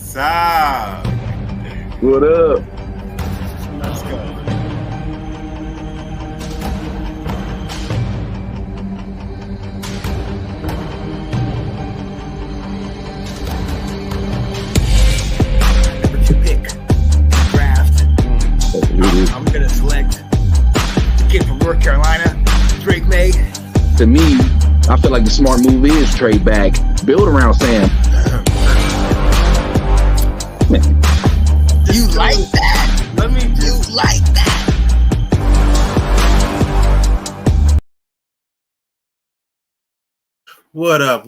What's up? What up? Let's go. Number 2 pick, draft. I'm going to select kid from North Carolina, Drake May. To me, I feel like the smart move is trade back, build around Sam. You like that? Let me just like that. What up,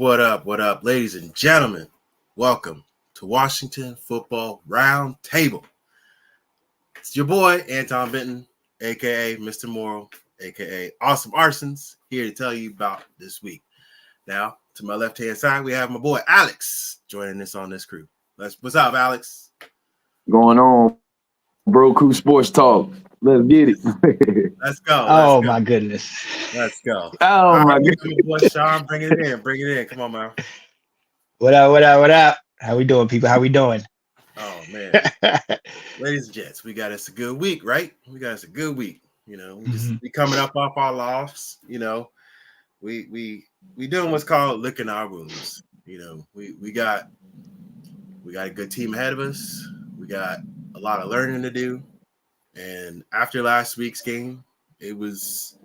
ladies and gentlemen? Welcome to Washington Football Roundtable. It's your boy, Anton Benton, a.k.a. Mr. Moral, a.k.a. Awesome Arsons, here to tell you about this week. Now, to my left-hand side, we have my boy, Alex, joining us on this crew. What's up, Alex? Going on, Bro Crew Sports Talk. Let's get it. Let's go. Oh, my goodness. Let's go. Oh, my goodness. goodness. Boy, Sean, bring it in. Come on, man. What up? How we doing, people? How we doing? Oh, man. Ladies and gents, we got us a good week, right? We just we coming up off our loss, we doing what's called licking our wounds. We got a good team ahead of us. We got a lot of learning to do. And after last week's game, it was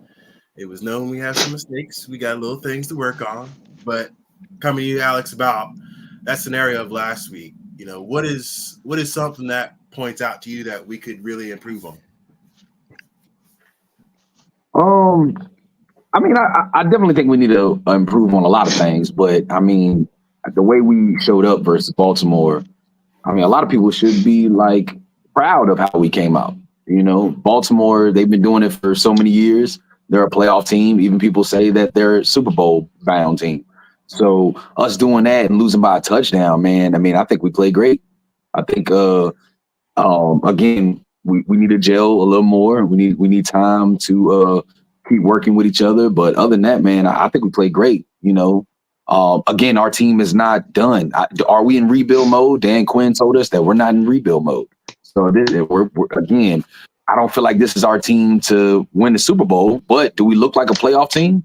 known we have some mistakes. We got little things to work on. But coming to you, Alex, about that scenario of last week, what is something that points out to you that we could really improve on? I mean, I definitely think we need to improve on a lot of things, but I mean, the way we showed up versus Baltimore, I mean, a lot of people should be like proud of how we came out. Baltimore, they've been doing it for so many years. They're a playoff team. Even people say that they're a Super Bowl bound team. So us doing that and losing by a touchdown, man, I mean, I think we played great. I think, again, we need to gel a little more. We need time to keep working with each other. But other than that, man, I think we played great. Again, our team is not done. Are we in rebuild mode? Dan Quinn told us that we're not in rebuild mode. So we're again, I don't feel like this is our team to win the Super Bowl. But do we look like a playoff team?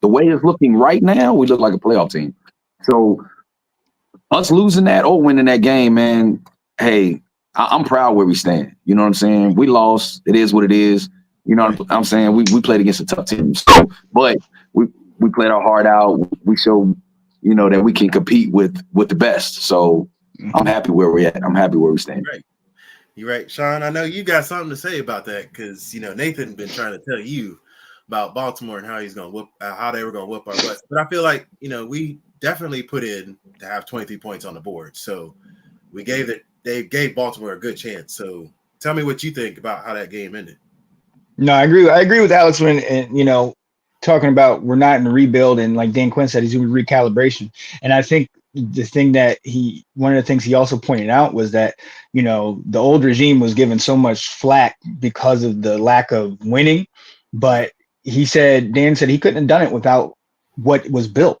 The way it's looking right now, we look like a playoff team. So us losing that or winning that game, man, hey, I'm proud where we stand. You know what I'm saying? We lost. It is what it is. You know what I'm saying? We played against a tough team. So, but we played our heart out. We showed, that we can compete with the best. So I'm happy where we're at. I'm happy where we stand. Right. You're right, Sean. I know you got something to say about that because Nathan been trying to tell you about Baltimore and how he's gonna how they were gonna whoop our butts. But I feel like we definitely put in to have 23 points on the board. So they gave Baltimore a good chance. So tell me what you think about how that game ended. No, I agree with Alex when talking about we're not in rebuild, and like Dan Quinn said, he's doing recalibration. And I think the thing that one of the things he also pointed out was that the old regime was given so much flack because of the lack of winning, but Dan said he couldn't have done it without what was built.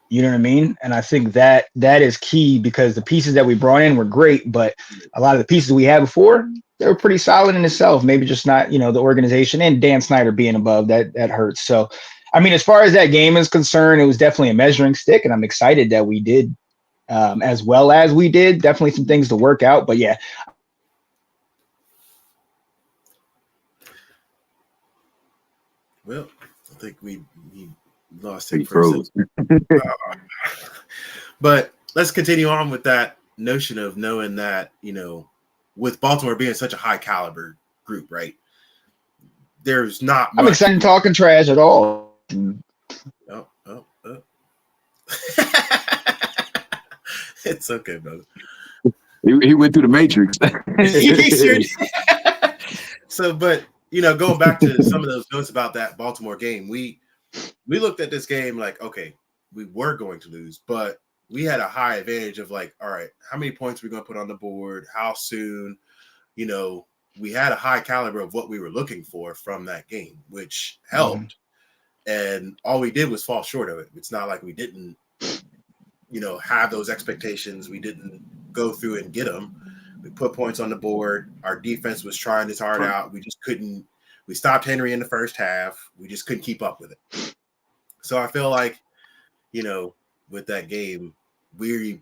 You know what I mean? And I think that is key because the pieces that we brought in were great, but a lot of the pieces we had before, they were pretty solid in itself. Maybe just not, the organization and Dan Snyder being above that hurts. So, I mean, as far as that game is concerned, it was definitely a measuring stick, and I'm excited that we did as well as we did. Definitely some things to work out, but yeah. Well, I think we lost him for a second. But let's continue on with that notion of knowing that, with Baltimore being such a high caliber group, right? There's not much. I'm excited talking trash at all. Oh. It's okay, brother. He went through the Matrix. He sure did. So, but going back to some of those notes about that Baltimore game, we looked at this game like, okay, we were going to lose, but we had a high advantage of like, all right, how many points are we going to put on the board? How soon? We had a high caliber of what we were looking for from that game, which helped. And all we did was fall short of it. It's not like we didn't, have those expectations. We didn't, go through and get them. We put points on the board. Our defense was trying its heart out. We just couldn't. We stopped Henry in the first half. We just couldn't keep up with it. So I feel like, with that game, we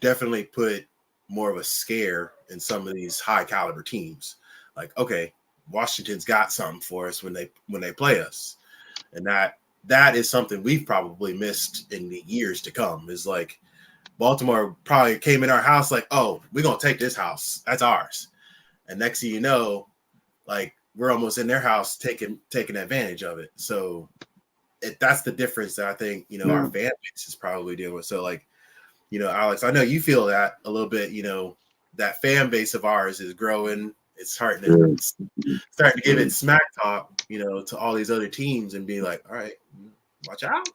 definitely put more of a scare in some of these high caliber teams. Like, okay, Washington's got something for us when they play us, and that is something we've probably missed in the years to come. Is like Baltimore probably came in our house like, oh, we're gonna take this house, that's ours, and next thing you know, like we're almost in their house taking advantage of it. So that's the difference that I think our fan base is probably dealing with. So like, Alex, I know you feel that a little bit. That fan base of ours is growing. It's starting to give it smack talk, to all these other teams and be like, all right, watch out.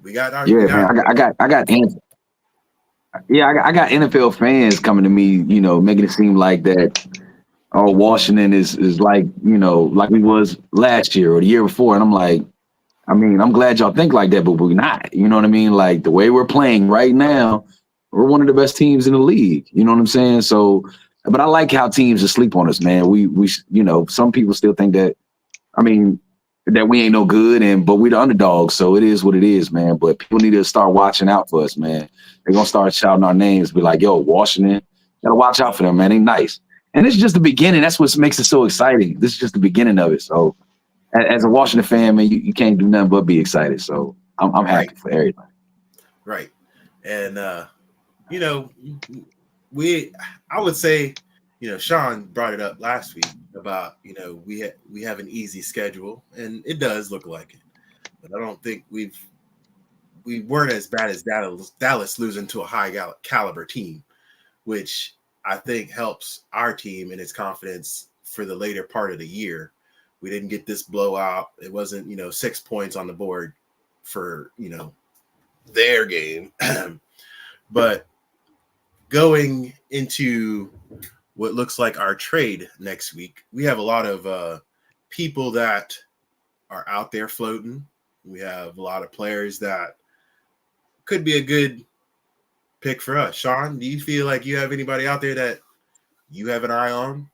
We got our man. I got NFL fans coming to me, making it seem like that. Oh, Washington is like like we was last year or the year before, and I'm like, I mean, I'm glad y'all think like that, but we're not. You know what I mean? Like the way we're playing right now, we're one of the best teams in the league. You know what I'm saying? So, but I like how teams are sleep on us, man. We some people still think that, I mean, that we ain't no good, but we the underdogs, so it is what it is, man. But people need to start watching out for us, man. They're gonna start shouting our names, be like, yo, Washington, gotta watch out for them, man. They nice. And this is just the beginning. That's what makes it so exciting. This is just the beginning of it. So as a Washington fan, man, you can't do nothing but be excited. So I'm happy for everything. Right. And I would say, Sean brought it up last week about, we have an easy schedule, and it does look like it. But I don't think we weren't as bad as Dallas losing to a high caliber team, which I think helps our team in its confidence for the later part of the year. We didn't get this blowout. It wasn't, 6 points on the board for, their game. But going into what looks like our trade next week, we have a lot of people that are out there floating. We have a lot of players that could be a good pick for us. Sean, do you feel like you have anybody out there that you have an eye on?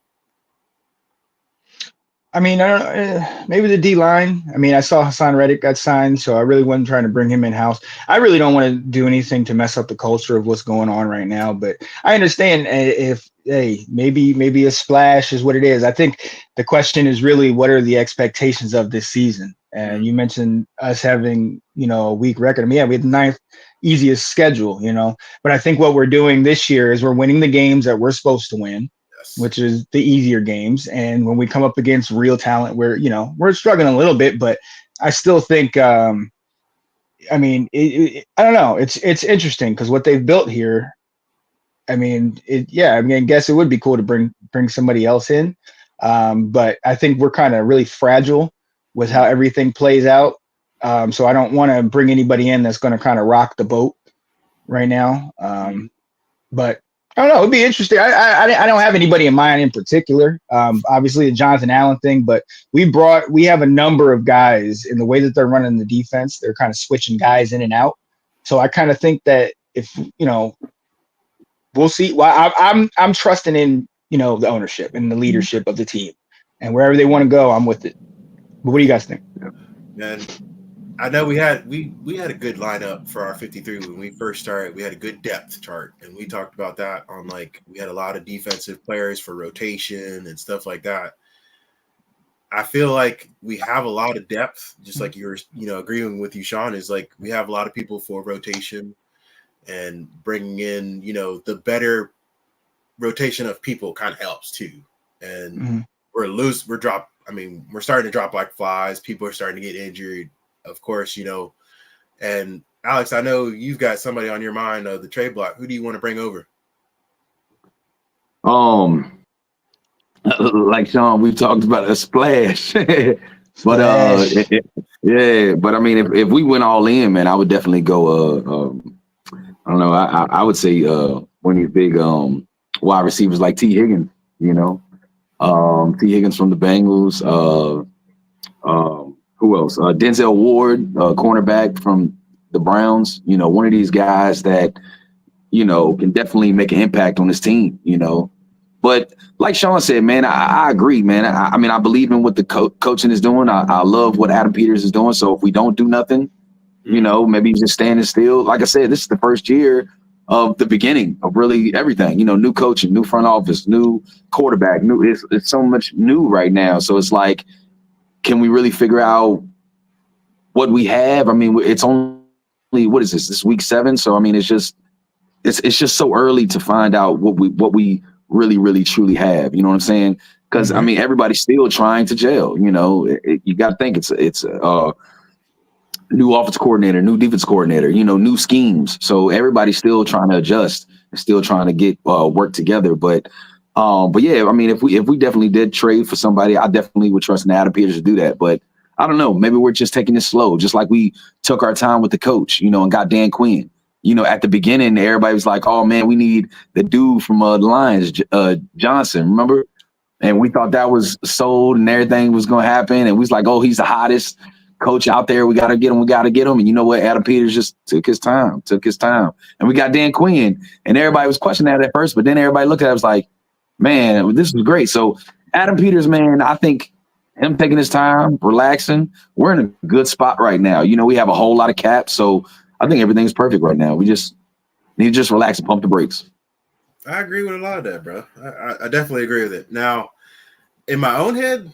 I mean, I don't know, maybe the D line. I mean, I saw Hassan Reddick got signed, so I really wasn't trying to bring him in house. I really don't want to do anything to mess up the culture of what's going on right now, but I understand if maybe a splash is what it is. I think the question is really, what are the expectations of this season? And you mentioned us having, a weak record. I mean, yeah, we had the 9th easiest schedule, but I think what we're doing this year is we're winning the games that we're supposed to win, which is the easier games. And when we come up against real talent, we're struggling a little bit, but I still think, I mean, I don't know. It's interesting because what they've built here, I mean, I guess it would be cool to bring somebody else in. But I think we're kind of really fragile with how everything plays out. So I don't want to bring anybody in that's going to kind of rock the boat right now. But I don't know. It'd be interesting. I don't have anybody in mind in particular. Obviously the Jonathan Allen thing, but we have a number of guys in the way that they're running the defense. They're kind of switching guys in and out. So I kind of think that if, we'll see. Well, I'm trusting in, the ownership and the leadership of the team, and wherever they want to go, I'm with it. But what do you guys think? And I know we had a good lineup for our 53 when we first started. We had a good depth chart, and we talked about that on we had a lot of defensive players for rotation and stuff like that. I feel like we have a lot of depth, just like you're, agreeing with you, Sean, is like we have a lot of people for rotation and bringing in, the better rotation of people kind of helps too. And we're starting to drop like flies. People are starting to get injured. Of course, and Alex, I know you've got somebody on your mind of the trade block. Who do you want to bring over? Like Sean, we've talked about a splash, but but I mean, if we went all in, man, I would definitely go. I don't know. I would say one of these big wide receivers like T. Higgins. T. Higgins from the Bengals. Who else? Denzel Ward, cornerback from the Browns. One of these guys that, can definitely make an impact on this team, But like Sean said, man, I agree, man. I mean, I believe in what the coaching is doing. I love what Adam Peters is doing. So if we don't do nothing, maybe he's just standing still. Like I said, this is the first year of the beginning of really everything. New coaching, new front office, new quarterback. It's so much new right now. So it's like, can we really figure out what we have? I mean, it's only what is this? This is week 7. So I mean, it's just so early to find out what we really, really, truly have. You know what I'm saying? Because I mean, everybody's still trying to gel. You got to think it's new offensive coordinator, new defense coordinator. New schemes. So everybody's still trying to adjust and still trying to get work together. But yeah, I mean, if we definitely did trade for somebody, I definitely would trust Adam Peters to do that. But I don't know. Maybe we're just taking it slow, just like we took our time with the coach, and got Dan Quinn. At the beginning, everybody was like, "Oh man, we need the dude from the Lions, Johnson." Remember? And we thought that was sold and everything was going to happen. And we was like, "Oh, he's the hottest coach out there. We got to get him. We got to get him." And you know what? Adam Peters just took his time, and we got Dan Quinn. And everybody was questioning that at first, but then everybody looked at it and was like, "Man, this was great." So Adam Peters, man, I think him taking his time, relaxing, we're in a good spot right now. We have a whole lot of cap, so I think everything's perfect right now. We just need to just relax and pump the brakes. I agree with a lot of that, bro. I definitely agree with it. Now, in my own head,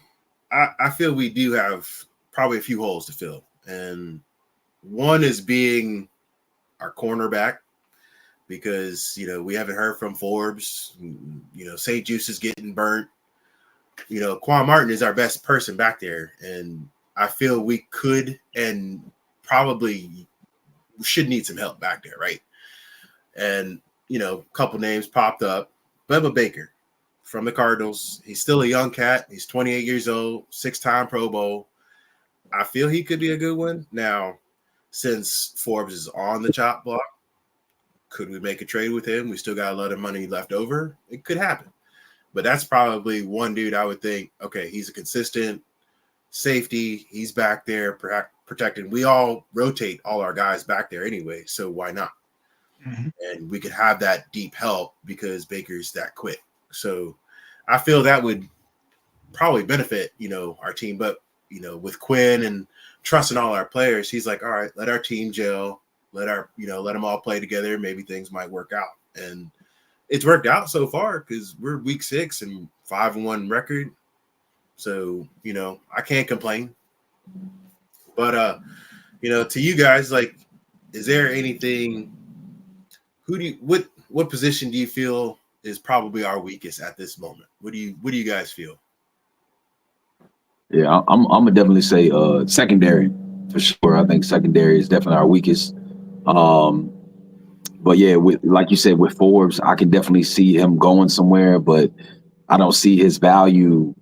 I feel we do have probably a few holes to fill. And one is being our cornerback because, we haven't heard from Forbes. St. Juice is getting burnt. Quan Martin is our best person back there. And I feel we could and probably should need some help back there, right? And, a couple names popped up. Bubba Baker from the Cardinals. He's still a young cat. He's 28 years old, 6-time Pro Bowl. I feel he could be a good one. Now, since Forbes is on the chop block, could we make a trade with him? We still got a lot of money left over. It could happen. But that's probably one dude I would think, okay, he's a consistent safety. He's back there protecting. We all rotate all our guys back there anyway, so why not? And we could have that deep help because Baker's that quick. So I feel that would probably benefit, our team. But, with Quinn and trusting all our players, he's like, all right, let our team gel. Let them all play together. Maybe things might work out. And it's worked out so far because we're week 6 and 5-1 record. So, I can't complain. But, to you guys, like, is there anything – what position do you feel is probably our weakest at this moment? What do you guys feel? Yeah, I'm gonna definitely say secondary for sure. I think secondary is definitely our weakest. But yeah, like you said, with Forbes, I can definitely see him going somewhere, but I don't see his value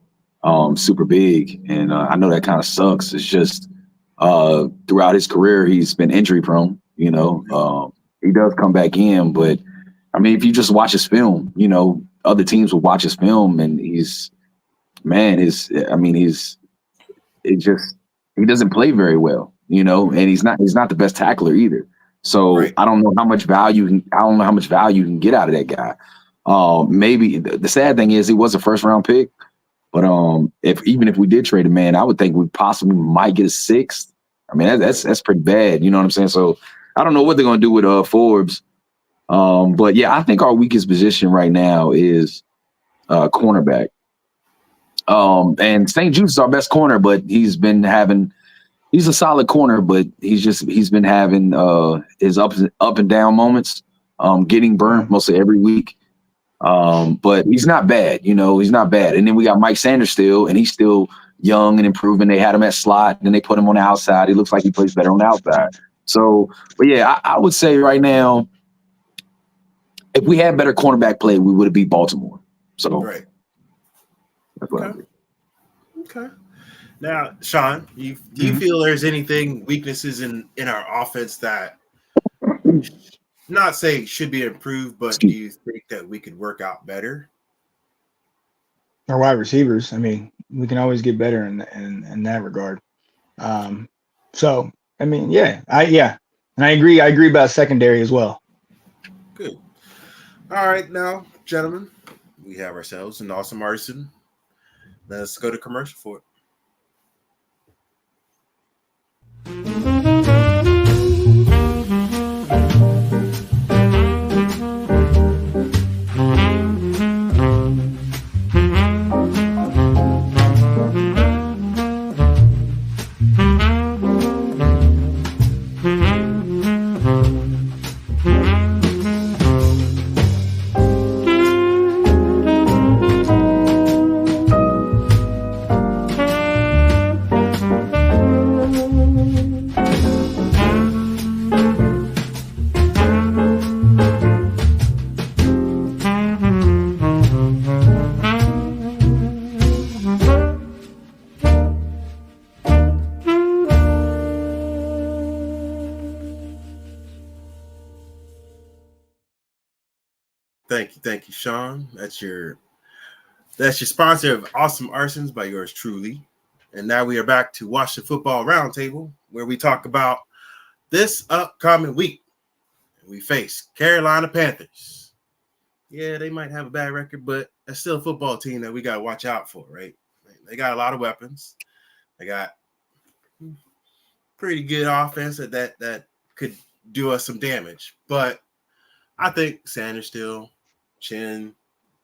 super big. And I know that kind of sucks. It's just throughout his career, he's been injury prone, he does come back in, but I mean, if you just watch his film, other teams will watch his film and he doesn't play very well, and he's not the best tackler either. So right. I don't know how much value you can get out of that guy. Maybe the sad thing is he was a 1st-round pick, but even if we did trade him, man, I would think we possibly might get a 6th. I mean, that's pretty bad. You know what I'm saying? So I don't know what they're going to do with Forbes. But yeah, I think our weakest position right now is cornerback. And St. Juice is our best corner, but he's a solid corner, but he's been having his up and down moments, getting burnt mostly every week. But he's not bad, he's not bad. And then we got Mike Sanders still, and he's still young and improving. They had him at slot, and then they put him on the outside. He looks like he plays better on the outside. So, but yeah, I would say right now, if we had better cornerback play, we would have beat Baltimore. So, right. That's what I think. Okay. Now, Sean, do you feel there's anything weaknesses in our offense that not say should be improved, but do you think that we could work out better? Our wide receivers. I mean, we can always get better in that regard. So I mean, and I agree about secondary as well. Good. All right, now, gentlemen, we have ourselves an awesome arson. Let's go to commercial for it. Thank you, Sean. That's your sponsor of Awesome Arsons by yours truly. And now we are back to Watch the Football Roundtable, where we talk about this upcoming week. We face Carolina Panthers. Yeah, they might have a bad record, but that's still a football team that we got to watch out for, right? They got a lot of weapons. They got pretty good offense that could do us some damage. But I think Sanders still, Chin,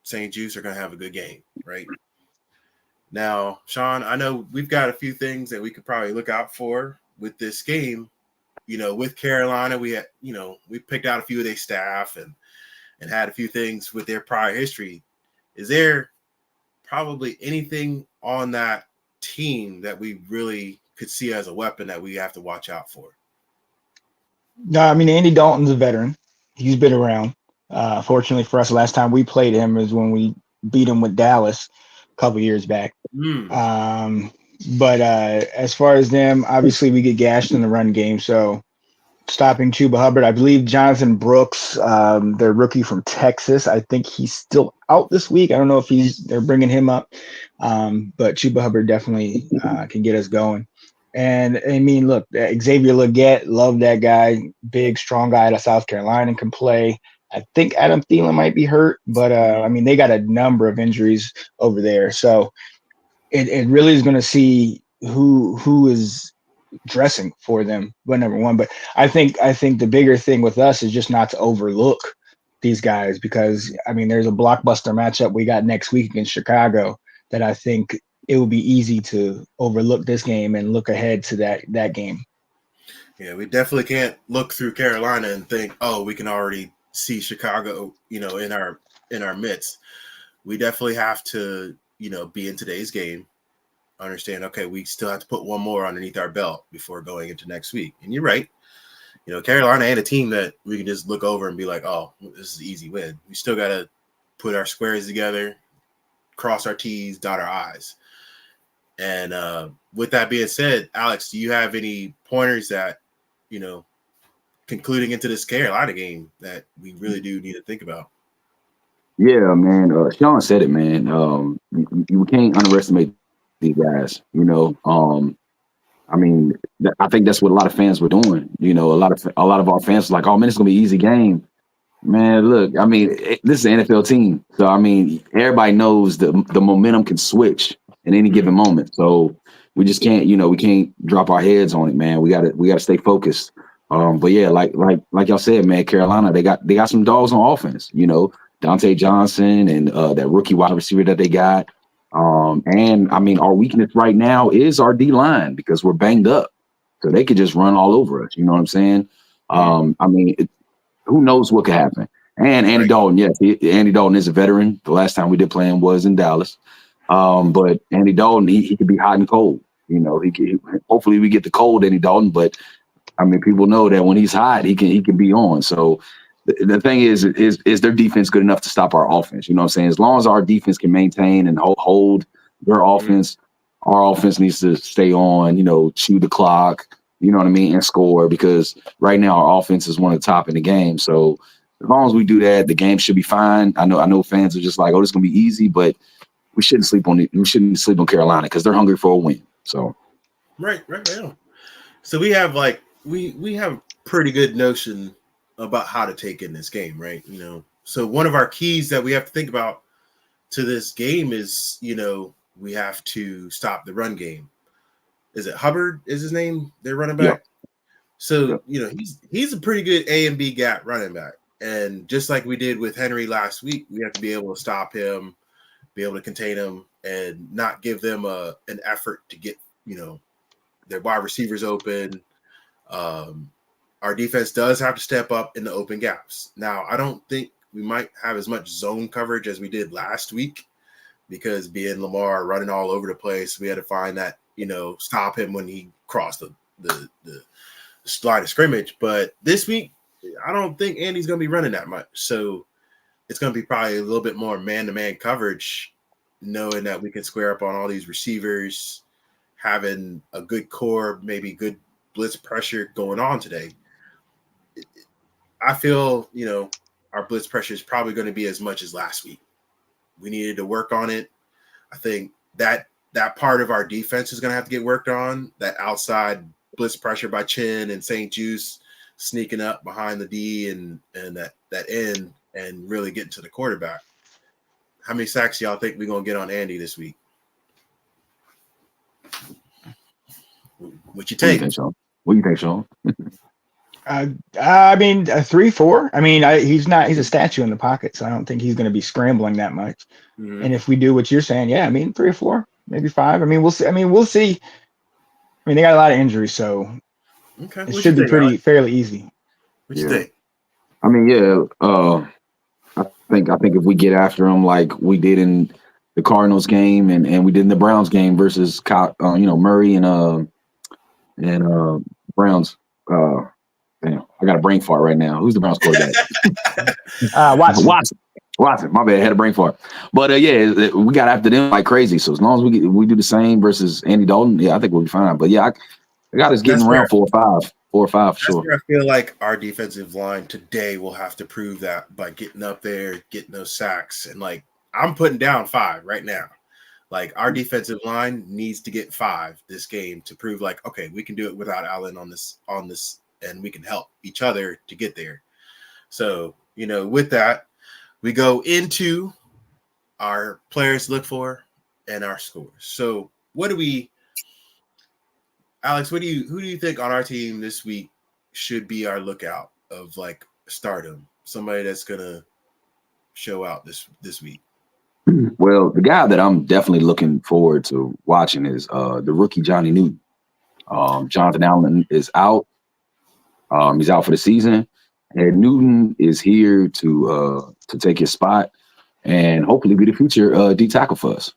St. Juice are going to have a good game, right? Now, Sean, I know we've got a few things that we could probably look out for with this game. You know, with Carolina, we had, we picked out a few of their staff and had a few things with their prior history. Is there probably anything on that team that we really could see as a weapon that we have to watch out for? No, I mean, Andy Dalton's a veteran. He's been around. Fortunately for us, last time we played him is when we beat him with Dallas a couple years back. But as far as them, obviously we get gashed in the run game. So stopping Chuba Hubbard, I believe Jonathan Brooks, their rookie from Texas, I think he's still out this week. I don't know if they're bringing him up. But Chuba Hubbard definitely can get us going. And I mean, look, Xavier Legette, love that guy. Big, strong guy out of South Carolina, can play. I think Adam Thielen might be hurt, but I mean, they got a number of injuries over there. So it really is going to see who is dressing for them, but number one. But I think the bigger thing with us is just not to overlook these guys, because I mean, there's a blockbuster matchup we got next week against Chicago that I think it will be easy to overlook this game and look ahead to that game. Yeah, we definitely can't look through Carolina and think, oh, we can already see Chicago, in our midst. We definitely have to, be in today's game, understand, okay, we still have to put one more underneath our belt before going into next week. And you're right. Carolina ain't a team that we can just look over and be like, oh, this is an easy win. We still got to put our squares together, cross our T's, dot our I's. And with that being said, Alex, do you have any pointers that, concluding into this Carolina game that we really do need to think about? Yeah, man. Sean said it, man. You can't underestimate these guys. I mean, I think that's what a lot of fans were doing. A lot of our fans were like, "Oh man, it's gonna be an easy game." Man, look, I mean, this is an NFL team, so I mean, everybody knows the momentum can switch in any given moment. So we just can't, we can't drop our heads on it, man. We gotta stay focused. But yeah, like y'all said, man, Carolina, they got some dogs on offense. Dante Johnson and that rookie wide receiver that they got. And I mean, our weakness right now is our D line because we're banged up, so they could just run all over us. You know what I'm saying? I mean, who knows what could happen? And Andy Dalton, yes, Andy Dalton is a veteran. The last time we did play him was in Dallas. But Andy Dalton, he could be hot and cold. Hopefully we get the cold Andy Dalton, but I mean, people know that when he's hot, he can be on. So the thing is their defense good enough to stop our offense? You know what I'm saying? As long as our defense can maintain and hold their offense, our offense needs to stay on, chew the clock, you know what I mean, and score, because right now our offense is one of the top in the game. So as long as we do that, the game should be fine. I know fans are just like, oh, this is gonna be easy, but we shouldn't sleep on Carolina because they're hungry for a win. So right now. So we have we have a pretty good notion about how to take in this game, right? So one of our keys that we have to think about to this game is, we have to stop the run game. Is it Hubbard is his name? Their running back. Yeah. So, he's a pretty good A and B gap running back. And just like we did with Henry last week, we have to be able to stop him, be able to contain him, and not give them an effort to get, their wide receivers open. Our defense does have to step up in the open gaps. Now, I don't think we might have as much zone coverage as we did last week because being Lamar running all over the place, we had to find that, stop him when he crossed the line of scrimmage. But this week, I don't think Andy's going to be running that much. So it's going to be probably a little bit more man-to-man coverage, knowing that we can square up on all these receivers, having a good core, maybe good blitz pressure going on today. I feel, our blitz pressure is probably going to be as much as last week. We needed to work on it. I think that part of our defense is going to have to get worked on, that outside blitz pressure by Chin and St. Juice sneaking up behind the D and that end and really getting to the quarterback. How many sacks y'all think we're going to get on Andy this week? What you take? What do you think, Sean? I mean, 3-4. I mean, he's a statue in the pocket, so I don't think he's going to be scrambling that much. Mm-hmm. And if we do what you're saying, 3 or 4, maybe 5. I mean, we'll see. I mean, they got a lot of injuries, so it should be fairly easy. What you think? I mean, I think if we get after them like we did in the Cardinals game and we did in the Browns game versus Murray and Browns. Damn, I got a brain fart right now. Who's the Browns quarterback? Watson. My bad. I had a brain fart. But we got after them like crazy. So as long as we do the same versus Andy Dalton, I think we'll be fine. But I got us getting around 4 or 5 for sure. I feel like our defensive line today will have to prove that by getting up there, getting those sacks, and I'm putting down 5 right now. Our defensive line needs to get 5 this game to prove okay, we can do it without Allen on this, and we can help each other to get there. So, with that, we go into our players to look for and our scores. So Alex, who do you think on our team this week should be our lookout of stardom? Somebody that's going to show out this week. Well, the guy that I'm definitely looking forward to watching is the rookie Johnny Newton. Jonathan Allen is out. He's out for the season, and Newton is here to take his spot and hopefully be the future D tackle for us.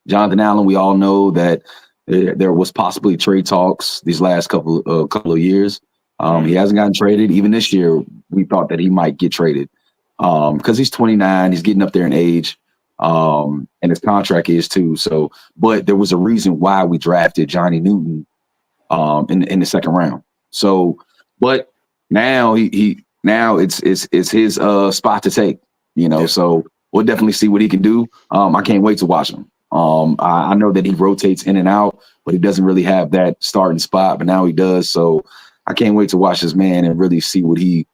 Jonathan Allen, we all know that there was possibly trade talks these last couple of years. He hasn't gotten traded. Even this year, we thought that he might get traded because he's 29. He's getting up there in age, and his contract is too. So, but there was a reason why we drafted Johnny Newton in the second round. So, but now it's his spot to take. So we'll definitely see what he can do. I can't wait to watch him. I know that he rotates in and out, but he doesn't really have that starting spot, but now he does. So I can't wait to watch this man and really see what he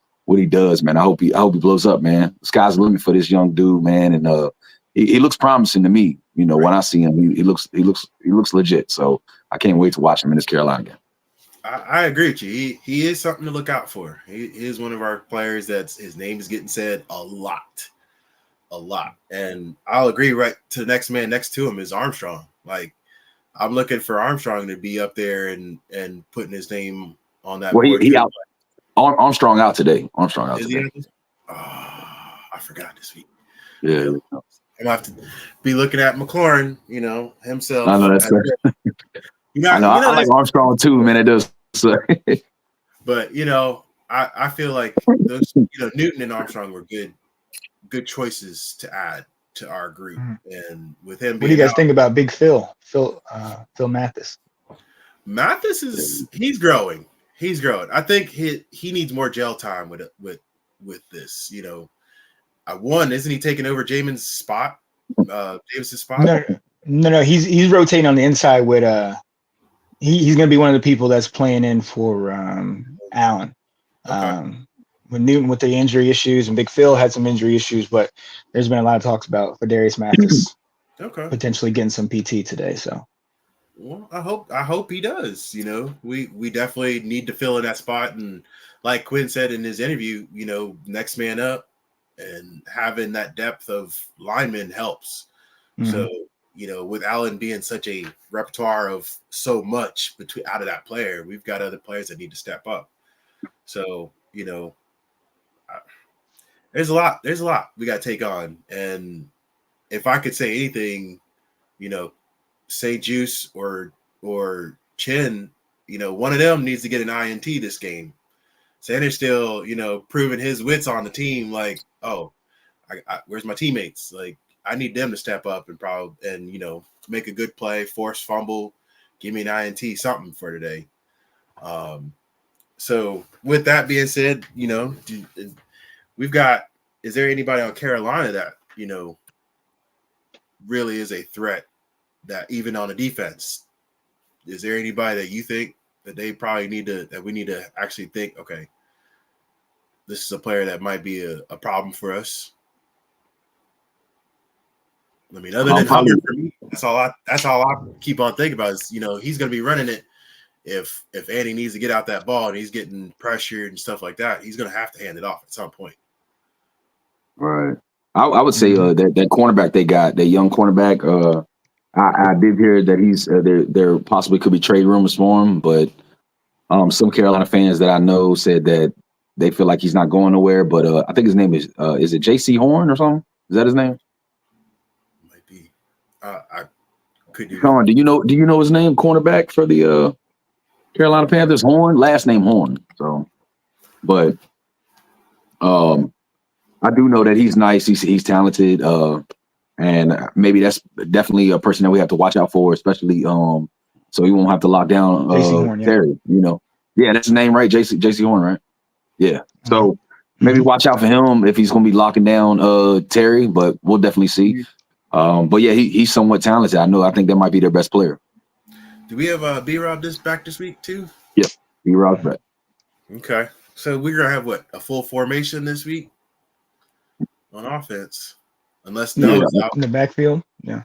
does, man. I hope he blows up, man. The sky's the limit for this young dude, man. And he looks promising to me. When I see him, he looks legit. So I can't wait to watch him in this Carolina game. I agree with you. He is something to look out for. He is one of our players his name is getting said a lot. And I'll agree right to the next man next to him is Armstrong. I'm looking for Armstrong to be up there and putting his name on that. Well, he out. Armstrong out today. Today. I forgot this week. Yeah. I'm gonna have to be looking at McLaurin, himself. I know that's I like Armstrong too, man. It does. But I feel like those, Newton and Armstrong were good choices to add to our group. And with him, what do you guys think about Big Phil Mathis? Mathis he's growing. I think he needs more gel time with this. Isn't he taking over Jamin's spot? Davis's spot? No. He's rotating on the inside with he's going to be one of the people that's playing in for Allen. Okay. with Newton with the injury issues, and Big Phil had some injury issues, but there's been a lot of talks about Darius Mathis Okay. potentially getting some PT today. So, well, I hope he does. You know, we definitely need to fill in that spot, and like Quinn said in his interview, you know, next man up, and having that depth of linemen helps. So, you know, with Allen being such a repertoire of so much between out of that player, we've got other players that need to step up. So, you know, there's a lot we got to take on. And if I could say anything, you know, say Juice or Chin, you know, one of them needs to get an INT this game. Sanders still, you know, proving his wits on the team. Like, oh, where's my teammates? Like, I need them to step up and you know, make a good play, force fumble, give me an INT, something for today. So with that being said, you know, we've got. Is there anybody on Carolina that, you know, really is a threat? That even on the defense, is there anybody that you think that they probably we need to actually think, okay, this is a player that might be a problem for us? I mean, other than Hunger, for me, that's all I keep on thinking about is, you know, he's going to be running it. If Andy needs to get out that ball and he's getting pressured and stuff like that, he's going to have to hand it off at some point. Right. I would say that cornerback they got, that young cornerback. I did hear that he's there possibly could be trade rumors for him, but some Carolina fans that I know said that they feel like he's not going nowhere. But I think his name is it J.C. Horn or something? Is that his name? Might be. I could do. Sean, do you know his name? Cornerback for the Carolina Panthers, Horn, last name Horn. So, but I do know that he's nice. He's talented. And maybe that's definitely a person that we have to watch out for, especially so he won't have to lock down Horn, Terry. You know, yeah, that's his name, right? JC Horn, right? Yeah. So maybe watch out for him if he's going to be locking down Terry, but we'll definitely see. But yeah, he's somewhat talented. I think that might be their best player. Do we have B-Rob back this week too? Yep, B-Rob's back. Okay, so we're gonna have a full formation this week on offense, unless Doug's out in the backfield. Yeah,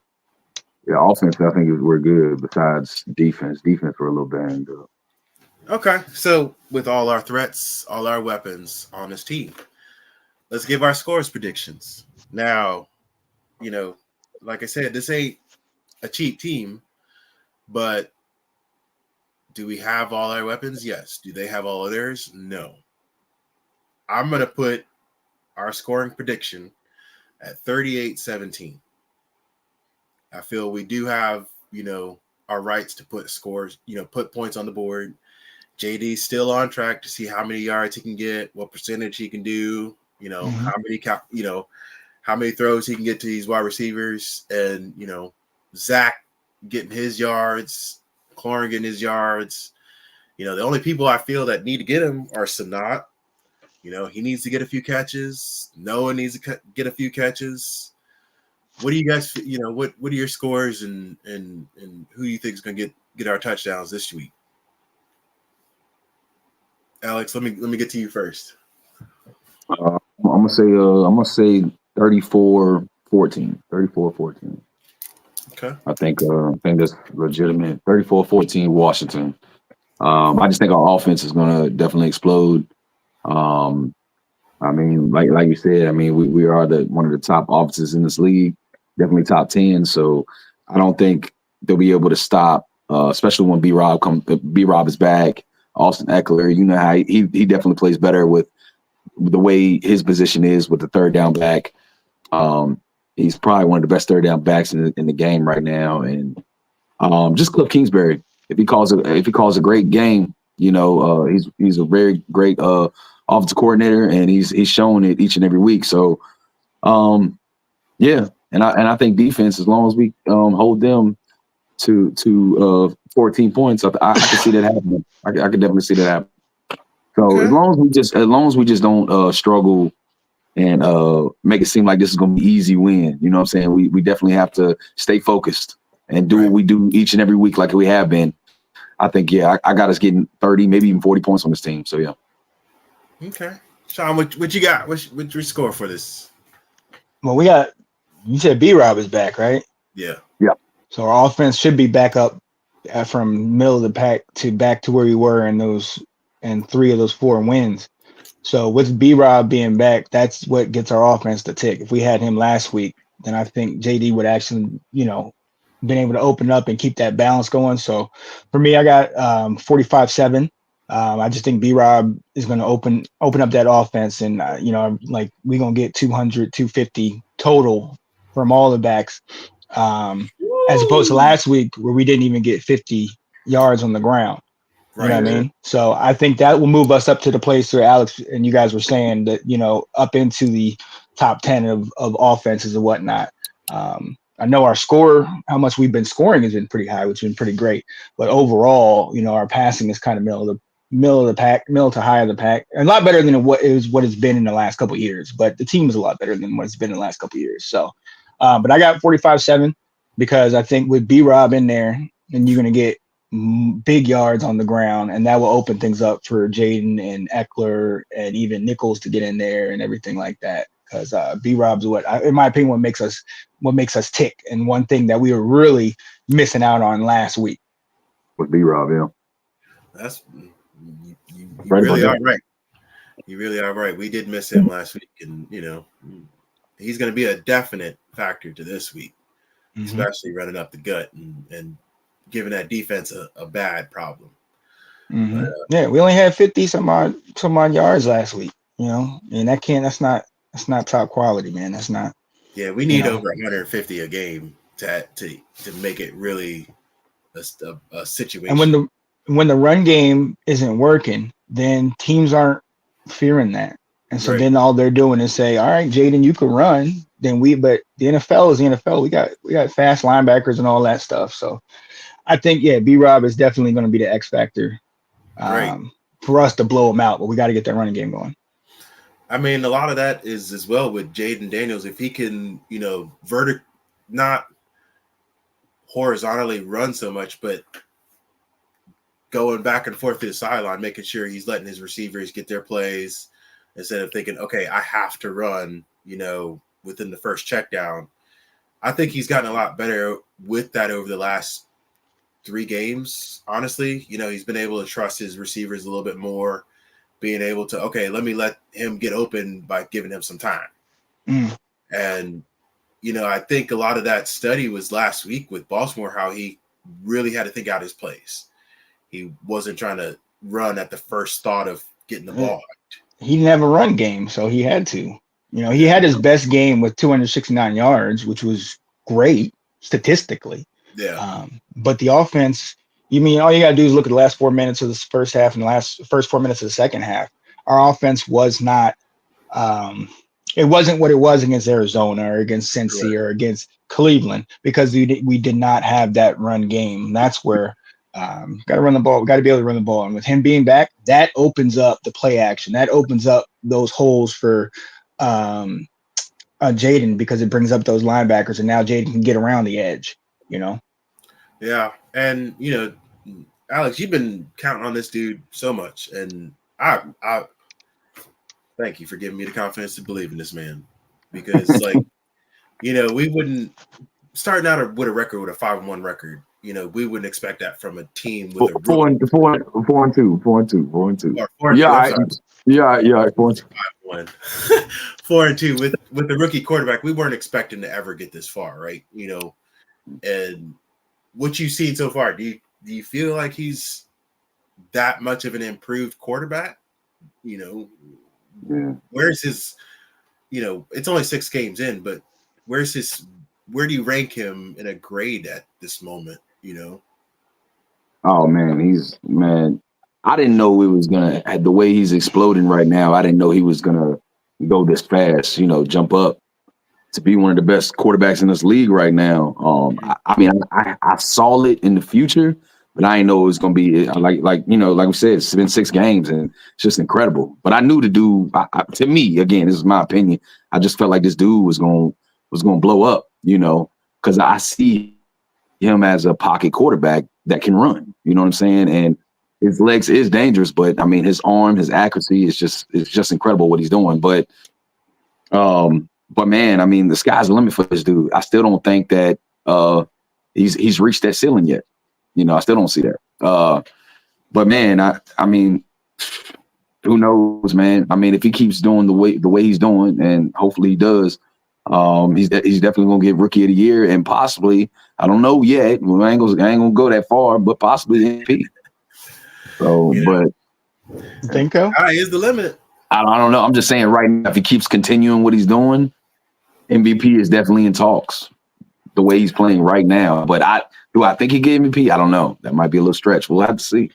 offense. I think we're good. Besides defense, we're a little banged up. Okay, so with all our threats, all our weapons on this team, let's give our scores predictions. Now, you know, like I said, this ain't a cheap team, but do we have all our weapons? Yes. Do they have all of theirs? No. I'm going to put our scoring prediction at 38-17. I feel we do have, you know, our rights to put scores, you know, put points on the board. JD's still on track to see how many yards he can get, what percentage he can do, you know, how many throws he can get to these wide receivers, and, you know, Zach getting his yards, Cloran getting his yards. You know, the only people I feel that need to get him are Sanat. You know, he needs to get a few catches. Noah needs to get a few catches. What do you guys, you know, what are your scores and who do you think is going to get our touchdowns this week? Alex, let me get to you first. I'm gonna say 34-14. 34-14. Okay. I think that's legitimate. 34-14 Washington. I just think our offense is gonna definitely explode. I mean, like you said, I mean, we are one of the top offenses in this league, definitely top 10. So I don't think they'll be able to stop, especially when B-Rob is back. Austin Eckler, you know how he definitely plays better with the way his position is with the third down back. He's probably one of the best third down backs in the game right now. And just Cliff Kingsbury, if he calls a great game, you know, he's a very great offensive coordinator, and he's shown it each and every week. So, yeah, and I think defense, as long as we hold them to 14 points, I can see that happening. I can definitely see that happen. So Okay. as long as we just don't struggle and make it seem like this is going to be easy win, you know what I'm saying? We definitely have to stay focused and do what we do each and every week like we have been. I think, I got us getting 30, maybe even 40 points on this team. So, yeah. Okay. Sean, what you got? What's your score for this? Well, you said B-Rob is back, right? Yeah. Yeah. So our offense should be back up from middle of the pack to back to where we were in 3 of those 4 wins. So with B-Rob being back, that's what gets our offense to tick. If we had him last week, then I think JD would actually, been able to open up and keep that balance going. So for me, I got 45-7. I just think B-Rob is going to open up that offense, and like we're going to get 200, 250 total from all the backs, as opposed to last week where we didn't even get 50 yards on the ground. You know what I mean? So I think that will move us up to the place where Alex and you guys were saying that, up into the top 10 of offenses and whatnot. I know our score, how much we've been scoring has been pretty high, which has been pretty great. But overall, our passing is kind of middle of the pack, middle to high of the pack, and a lot better than what it's been in the last couple of years. But the team is a lot better than what it's been in the last couple of years. So, but I got 45-7 because I think with B-Rob in there, then you're going to get big yards on the ground, and that will open things up for Jaden and Eckler and even Nichols to get in there and everything like that. Because B-Rob's in my opinion, what makes us tick, and one thing that we were really missing out on last week. With B-Rob, yeah. That's you really are right. You really are right. We did miss him last week, and he's going to be a definite factor to this week, especially running up the gut and giving that defense a bad problem. Mm-hmm. But, we only had 50 some odd yards last week, and that's not top quality, man. That's not. Yeah, we need over 150 a game to make it really a situation. And when the run game isn't working, then teams aren't fearing that. And so then all they're doing is say, all right, Jaden, you can run. But the NFL is the NFL. We got fast linebackers and all that stuff. So I think, B-Rob is definitely going to be the X factor for us to blow him out, but we got to get that running game going. I mean, a lot of that is as well with Jaden Daniels. If he can, not horizontally run so much, but going back and forth to the sideline, making sure he's letting his receivers get their plays instead of thinking, okay, I have to run, within the first check down. I think he's gotten a lot better with that over the last 3 games. Honestly, he's been able to trust his receivers a little bit more, being able to, okay, let me let him get open by giving him some time. And, I think a lot of that study was last week with Baltimore, how he really had to think out his plays. He wasn't trying to run at the first thought of getting the ball. He didn't have a run game, so he had to. He had his best game with 269 yards, which was great statistically. Yeah. But the offense, all you got to do is look at the last 4 minutes of the first half and the first 4 minutes of the second half. Our offense was not, it wasn't what it was against Arizona or against Cincy or against Cleveland, because we did not have that run game. That's where got to run the ball. We got to be able to run the ball. And with him being back, that opens up the play action. That opens up those holes for Jaden, because it brings up those linebackers, and now Jaden can get around the edge, Yeah. And, Alex, you've been counting on this dude so much, and I thank you for giving me the confidence to believe in this man, because we wouldn't starting out with a record with a 5-1 record. We wouldn't expect that from a team with a 4-2. 4-2. Yeah. 4-2. 4-2 with the rookie quarterback. We weren't expecting to ever get this far, right? And what you've seen so far, do you feel like he's that much of an improved quarterback? Where's his, it's only 6 games in, but where do you rank him in a grade at this moment? Oh man, I didn't know it was gonna, the way he's exploding right now. I didn't know he was gonna go this fast, jump up to be one of the best quarterbacks in this league right now. I saw it in the future, but I didn't know it was gonna be like we said, it's been 6 games and it's just incredible. But I knew the dude. To me, again, this is my opinion, I just felt like this dude was gonna blow up, because I see him as a pocket quarterback that can run. You know what I'm saying? And his legs is dangerous, but I mean, his arm, his accuracy is just incredible what he's doing. But man, I mean, the sky's the limit for this dude. I still don't think that he's reached that ceiling yet. You know, I still don't see that. But man, I mean, who knows, man? I mean, if he keeps doing the way he's doing, and hopefully he does, he's definitely gonna get Rookie of the Year and possibly, I don't know yet. I ain't gonna go that far, but possibly the MVP. So, but you think so? Is the limit. I don't know. I'm just saying right now, if he keeps continuing what he's doing, MVP is definitely in talks. The way he's playing right now, but do I think he get MVP? I don't know. That might be a little stretch. We'll have to see.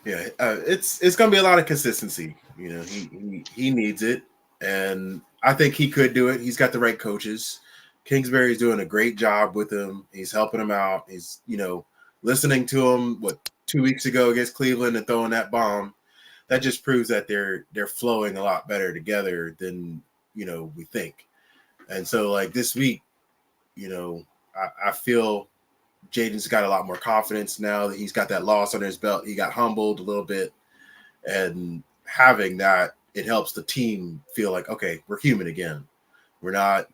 Yeah, it's going to be a lot of consistency. You know, he needs it, and I think he could do it. He's got the right coaches. Kingsbury's doing a great job with him. He's helping him out. He's, you know, listening to him. 2 weeks ago against Cleveland and throwing that bomb, that just proves that they're flowing a lot better together than, you know, we think. And so, like, this week, you know, I feel Jaden's got a lot more confidence now that he's got that loss under his belt. He got humbled a little bit, and having that, it helps the team feel like, okay, we're human again. We're not,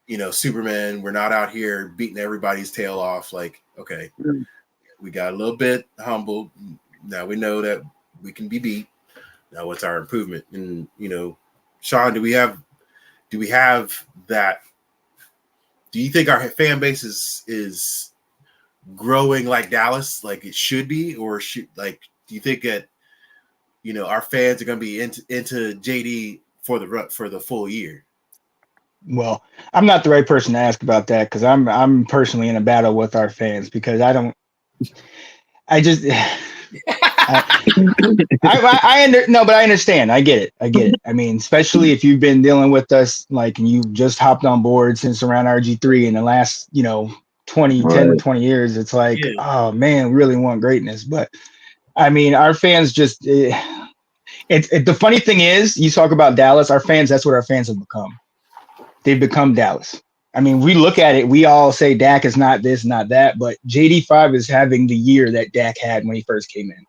you know, Superman. We're not out here beating everybody's tail off. Like, okay, we got a little bit humbled. Now we know that we can be beat. Now what's our improvement? And, you know, Sean, do we have that? Do you think our fan base is growing like Dallas, like it should be, or do you think that, you know, our fans are going to be into JD for the full year? Well, I'm not the right person to ask about that, because I'm personally in a battle with our fans, because I understand. I get it. I mean, especially if you've been dealing with us, like, and you just hopped on board since around RG3 in the last, you know, 10 to 20 years, it's like, oh man, we really want greatness. But I mean, our fans just, the funny thing is, you talk about Dallas, our fans, that's what our fans have become. They've become Dallas. I mean, we look at it, we all say Dak is not this, not that, but JD5 is having the year that Dak had when he first came in.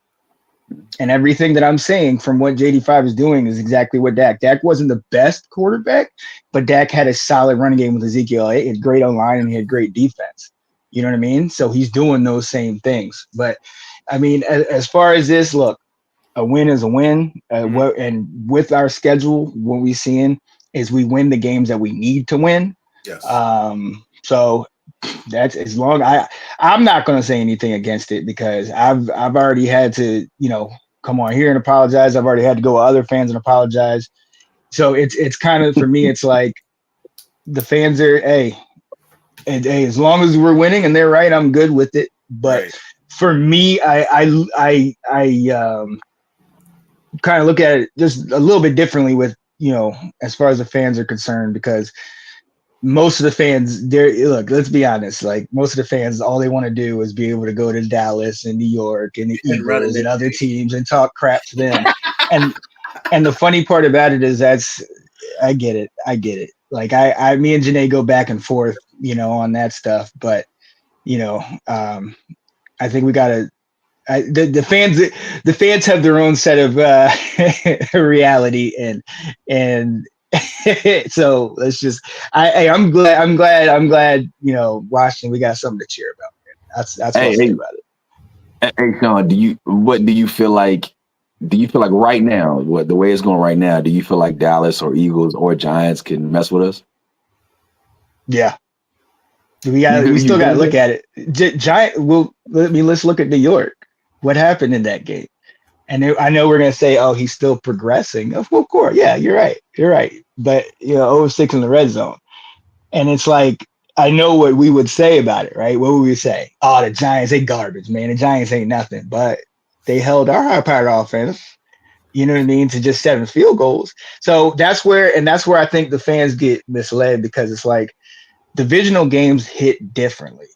And everything that I'm saying from what JD5 is doing is exactly what Dak wasn't the best quarterback, but Dak had a solid running game with Ezekiel. He had great online and he had great defense. You know what I mean? So he's doing those same things. But I mean, as far as this, look, a win is a win. And with our schedule, what we're seeing is we win the games that we need to win. Yes. So that's, as long I'm not going to say anything against it, because I've already had to, you know, come on here and apologize. I've already had to go with other fans and apologize. So it's kind of, for me, it's like the fans are, hey, as long as we're winning and they're right, I'm good with it. But for me, I kind of look at it just a little bit differently with, you know, as far as the fans are concerned, because most of the fans, look, let's be honest, like, most of the fans, all they want to do is be able to go to Dallas and New York and the Eagles and other teams and talk crap to them. and the funny part about it is I get it. Like, me and Janae go back and forth, you know, on that stuff. But, you know, I think we got to, the fans have their own set of reality, and so let's just, I'm glad, you know, Washington, we got something to cheer about. That's what I'll say about it. Hey, Sean, what do you feel like right now, the way it's going right now, do you feel like Dallas or Eagles or Giants can mess with us? Yeah. We still got to look at it. Let's look at New York. What happened in that game? And I know we're going to say, oh, he's still progressing. Of course. Yeah, you're right. But, you know, 0-6 in the red zone. And it's like, I know what we would say about it, right? What would we say? Oh, the Giants, they garbage, man. The Giants ain't nothing. But they held our high-powered offense, you know what I mean, to just 7 field goals. So that's where I think the fans get misled, because it's like divisional games hit differently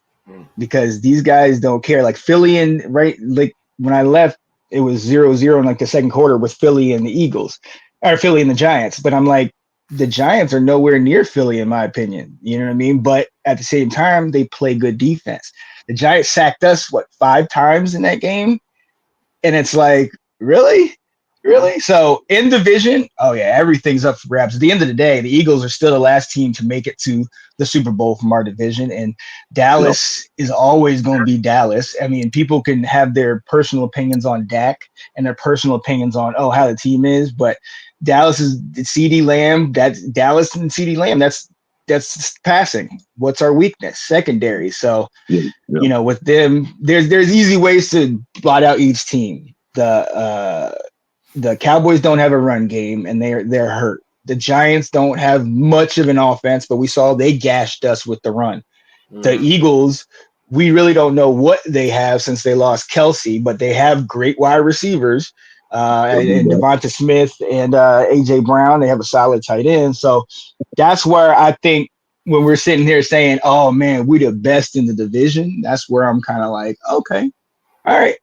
because these guys don't care. Like Philly like when I left, it was 0-0 in like the second quarter with Philly and the Eagles, or Philly and the Giants. But I'm like, the Giants are nowhere near Philly, in my opinion. You know what I mean? But at the same time, they play good defense. The Giants sacked us, 5 times in that game? And it's like, really? Really? So in division, oh yeah, everything's up for grabs. At the end of the day, the Eagles are still the last team to make it to the Super Bowl from our division. And Dallas is always going to be Dallas. I mean, people can have their personal opinions on Dak and their personal opinions on, how the team is, but Dallas is CeeDee Lamb. That's Dallas and CeeDee Lamb. That's passing. What's our weakness? Secondary. So, with them, there's easy ways to blot out each team. The Cowboys don't have a run game, and they're hurt. The Giants don't have much of an offense, but we saw they gashed us with the run. The Eagles, we really don't know what they have since they lost Kelsey, but they have great wide receivers, and Devonta Smith and AJ Brown. They have a solid tight end. So that's where I think when we're sitting here saying, "Oh man, we the best in the division," that's where I'm kind of like, okay, all right.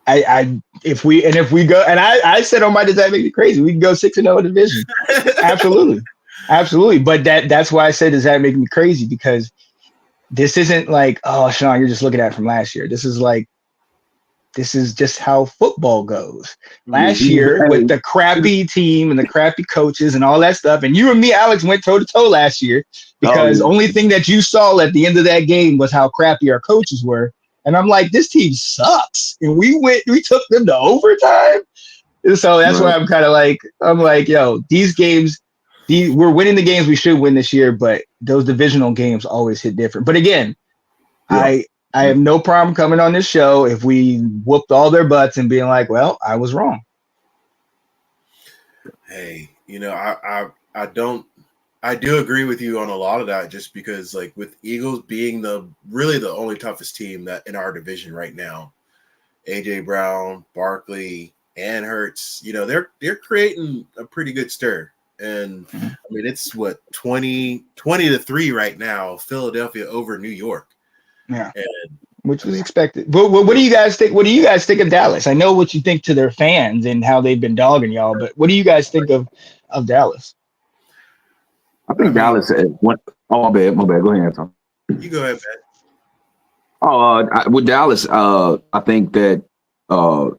If we go, and I said on my, does that make me crazy? We can go 6-0 division. Absolutely. But that's why I said, does that make me crazy? Because this isn't like, oh, Sean, you're just looking at it from last year. This is just how football goes. Last year with the crappy team and the crappy coaches and all that stuff, and you and me, Alex, went toe to toe last year because only thing that you saw at the end of that game was how crappy our coaches were. And I'm like, this team sucks. And we took them to overtime. And so that's why I'm like, yo, these games, we're winning the games we should win this year, but those divisional games always hit different. But again, I have no problem coming on this show if we whooped all their butts and being like, well, I was wrong. Hey, I do agree with you on a lot of that, just because, like, with Eagles being really the only toughest team that in our division right now, AJ Brown, Barkley, and Hurts, they're creating a pretty good stir. And I mean, it's what 20-3 right now, Philadelphia over New York. Yeah. Which was expected. But what do you guys think? What do you guys think of Dallas? I know what you think to their fans and how they've been dogging y'all, but what do you guys think of Dallas? I think Dallas. My bad. Go ahead, Anton. You go ahead, man. With Dallas, I think that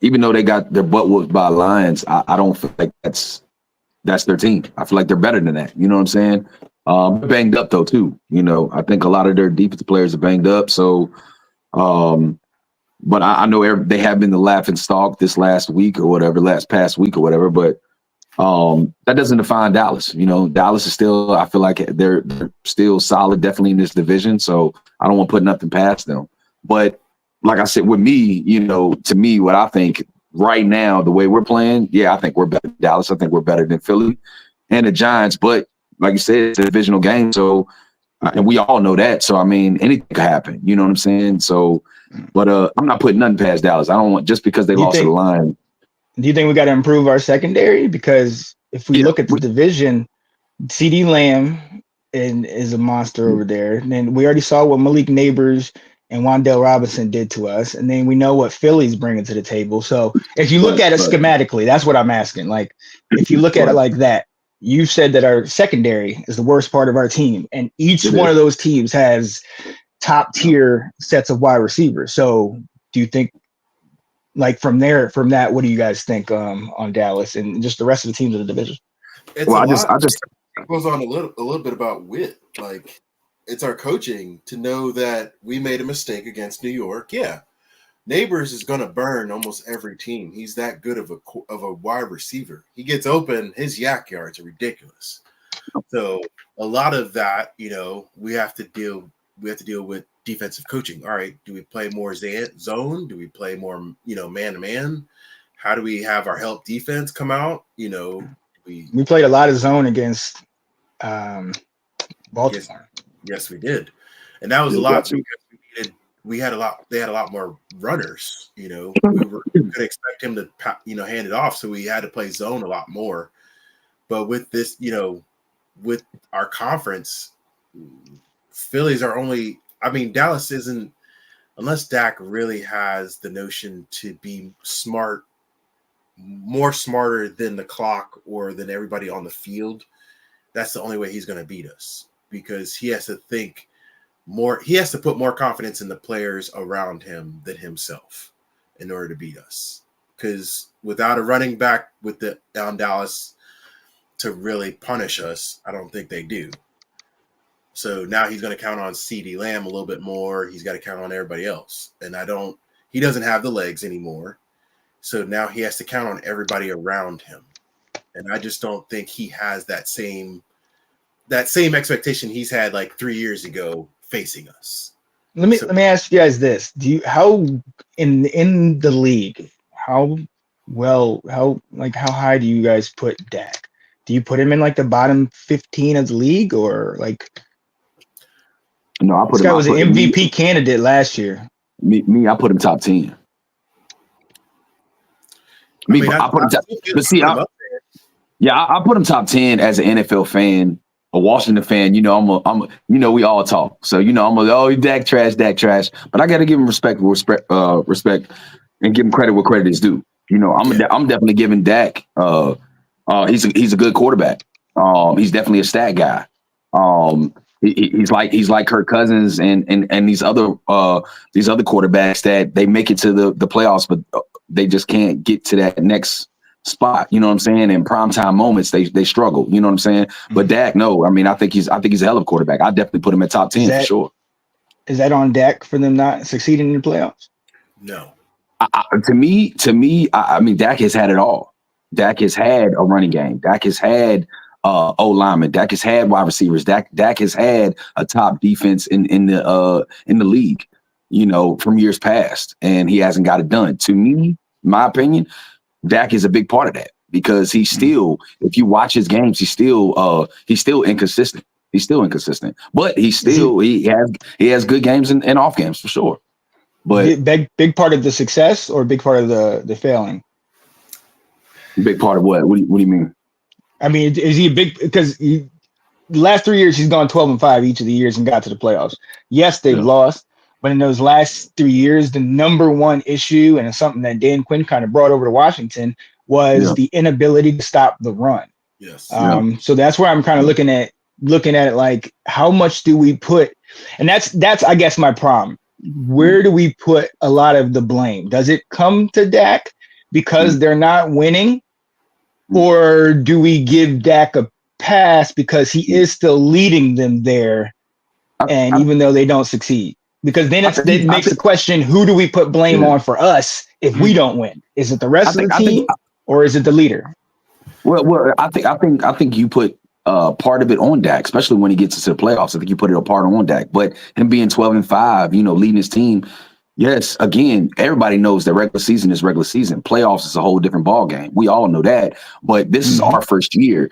even though they got their butt whooped by Lions, I don't feel like that's their team. I feel like they're better than that. You know what I'm saying? They're banged up though too. I think a lot of their defensive players are banged up. So, but I know they have been the laughing stock this past week or whatever. But that doesn't define Dallas. Dallas is still, I feel like they're still solid, definitely in this division. So I don't want to put nothing past them. But like I said, with me, to me, what I think right now, the way we're playing, I think we're better than Dallas. I think we're better than Philly and the Giants. But like you said, it's a divisional game. So, and we all know that. So, I mean, anything could happen. You know what I'm saying? So, but I'm not putting nothing past Dallas. I don't want, just because they lost to the Lions. Do you think we got to improve our secondary? Because if we look at the division, CeeDee Lamb is a monster over there. And then we already saw what Malik Neighbors and Wan'Dale Robinson did to us. And then we know what Philly's bringing to the table. So if you look at it schematically, that's what I'm asking. Like, if you look at it like that, you said that our secondary is the worst part of our team. And each one of those teams has top tier sets of wide receivers. So do you think, like, from that, what do you guys think on Dallas and just the rest of the teams of the division? It goes on a little bit about wit. Like, it's our coaching to know that we made a mistake against New York. Yeah, Neighbors is going to burn almost every team. He's that good of a wide receiver. He gets open, his yak yards are ridiculous. So a lot of that, we have to deal with defensive coaching. All right, do we play more zone? Do we play more, man to man? How do we have our help defense come out? We played a lot of zone against Baltimore. Yes, we did, and that was a lot too, because they had a lot more runners. We could expect him to hand it off, so we had to play zone a lot more. But with this, with our conference, Phillies are only. I mean, Dallas isn't, unless Dak really has the notion to be more smarter than the clock or than everybody on the field. That's the only way he's going to beat us, because he has to think more. He has to put more confidence in the players around him than himself in order to beat us. because without a running back with the on Dallas to really punish us, I don't think they do. So now he's going to count on CeeDee Lamb a little bit more. He's got to count on everybody else. And he doesn't have the legs anymore. So now he has to count on everybody around him. And I just don't think he has that same expectation he's had like 3 years ago facing us. Let me ask you guys this. How in the league, how high do you guys put Dak? Do you put him in like the bottom 15 of the league, or like No, I put this him. guy was an MVP candidate last year. I put him top 10. I put him top. But see, I put him top 10 as an NFL fan, a Washington fan. You know, we all talk. So, you know, Dak trash. But I got to give him respect, and give him credit where credit is due. You know, I'm definitely giving Dak. He's a good quarterback. He's definitely a stat guy. He's like Kirk Cousins and these other quarterbacks that they make it to the playoffs, but they just can't get to that next spot. You know what I'm saying? In primetime moments, they struggle. You know what I'm saying? But Dak, no, I mean, I think he's a hell of a quarterback. I definitely put him at top 10 for sure. Is that on Dak for them not succeeding in the playoffs? No. To me, I mean, Dak has had it all. Dak has had a running game. Dak has had O-lineman. Dak has had wide receivers. Dak has had a top defense in the league, you know, from years past, and he hasn't got it done. To me, my opinion, Dak is a big part of that because he's still, if you watch his games, he's still inconsistent. He's still inconsistent, but he has good games and off games for sure. But big part of the success or big part of the failing? Big part of what? What do you mean? I mean, is he a big, because the last 3 years he's gone 12-5 each of the years and got to the playoffs. Yes, they've lost, but in those last 3 years, the number one issue, and it's something that Dan Quinn kind of brought over to Washington, was the inability to stop the run. Yes. So that's where I'm kind of looking at it like, how much do we put? And that's I guess my problem. Where do we put a lot of the blame? Does it come to Dak because they're not winning? Or do we give Dak a pass because he is still leading them there, and even though they don't succeed? Because then it makes the question, who do we put blame on for us if we don't win? Is it the rest of the team, or is it the leader? Well, I think you put part of it on Dak, especially when he gets into the playoffs. I think you put it a part on Dak. But him being 12-5, you know, leading his team, yes, again, everybody knows that regular season is regular season. Playoffs is a whole different ball game. We all know that. But this is our first year.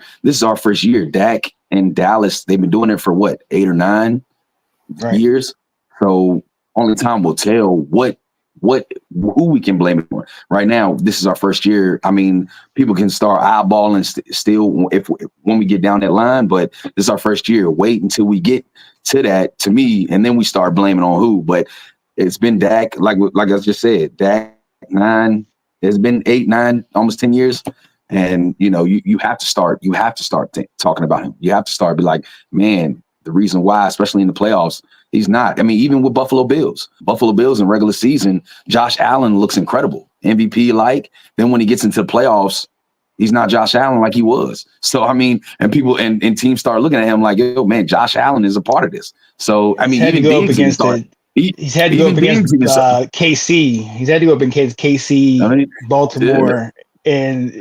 Dak and Dallas, they've been doing it for what, 8 or 9 years? So only time will tell who we can blame it on. Right now, this is our first year. I mean, people can start eyeballing still when we get down that line, but this is our first year. Wait until we get to that, to me, and then we start blaming on who. But it's been Dak, like I just said, Dak 9. It's been 8, 9, almost 10 years, and you know you have to start. You have to start talking about him. You have to start be like, man, the reason why, especially in the playoffs, he's not. I mean, even with Buffalo Bills in regular season, Josh Allen looks incredible, MVP like. Then when he gets into the playoffs, he's not Josh Allen like he was. So I mean, and people and teams start looking at him like, yo, man, Josh Allen is a part of this. So I mean, he's had to go up against KC. He's had to go up against KC, Baltimore, and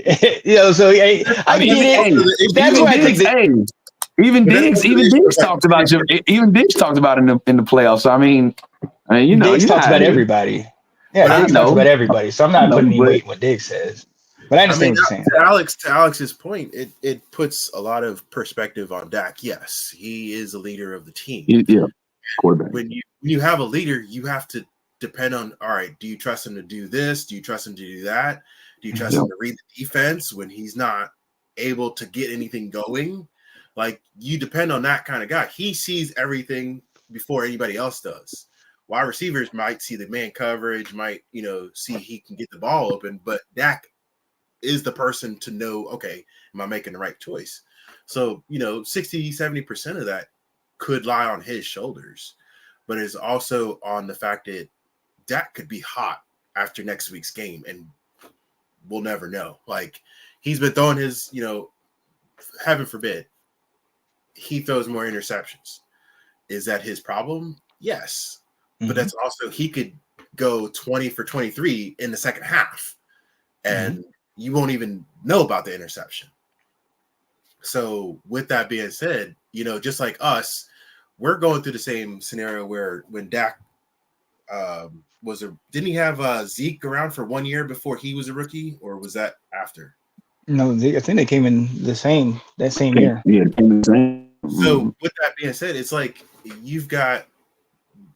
you know. So I mean, that's why I think that. Even Diggs talked about you. Even Diggs talked about it in the playoffs. So, I mean, you know, Diggs talks about everybody. Yeah, Diggs talks about everybody. So I'm not putting any weight in what Diggs says. But I understand what you're saying. To Alex's point, it puts a lot of perspective on Dak. Yes, he is a leader of the team. Yeah, quarterback. When you have a leader, you have to depend on, all right, do you trust him to do this? Do you trust him to do that? Do you trust him to read the defense when he's not able to get anything going? Like, you depend on that kind of guy. He sees everything before anybody else does. Wide receivers might see the man coverage, might, you know, see he can get the ball open, but Dak is the person to know, okay, am I making the right choice? So, you know, 60, 70% of that could lie on his shoulders, but it's also on the fact that Dak could be hot after next week's game and we'll never know. Like, he's been throwing his, heaven forbid, he throws more interceptions. Is that his problem? Yes. But that's also, he could go 20 for 23 in the second half, and you won't even know about the interception. So with that being said, just like us, we're going through the same scenario where when Dak didn't he have Zeke around for 1 year before he was a rookie, or was that after? No, I think they came in that same year. Yeah, the same. So with that being said, it's like you've got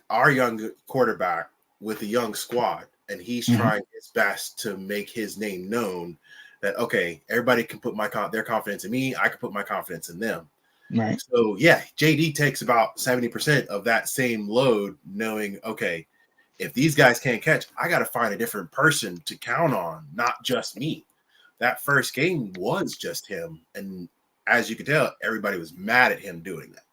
our young quarterback with a young squad, and he's trying his best to make his name known that, okay, everybody can put their confidence in me. I can put my confidence in them. Right. So yeah, JD takes about 70% of that same load, knowing, okay, if these guys can't catch, I got to find a different person to count on, not just me. That first game was just him. And as you can tell, everybody was mad at him doing that.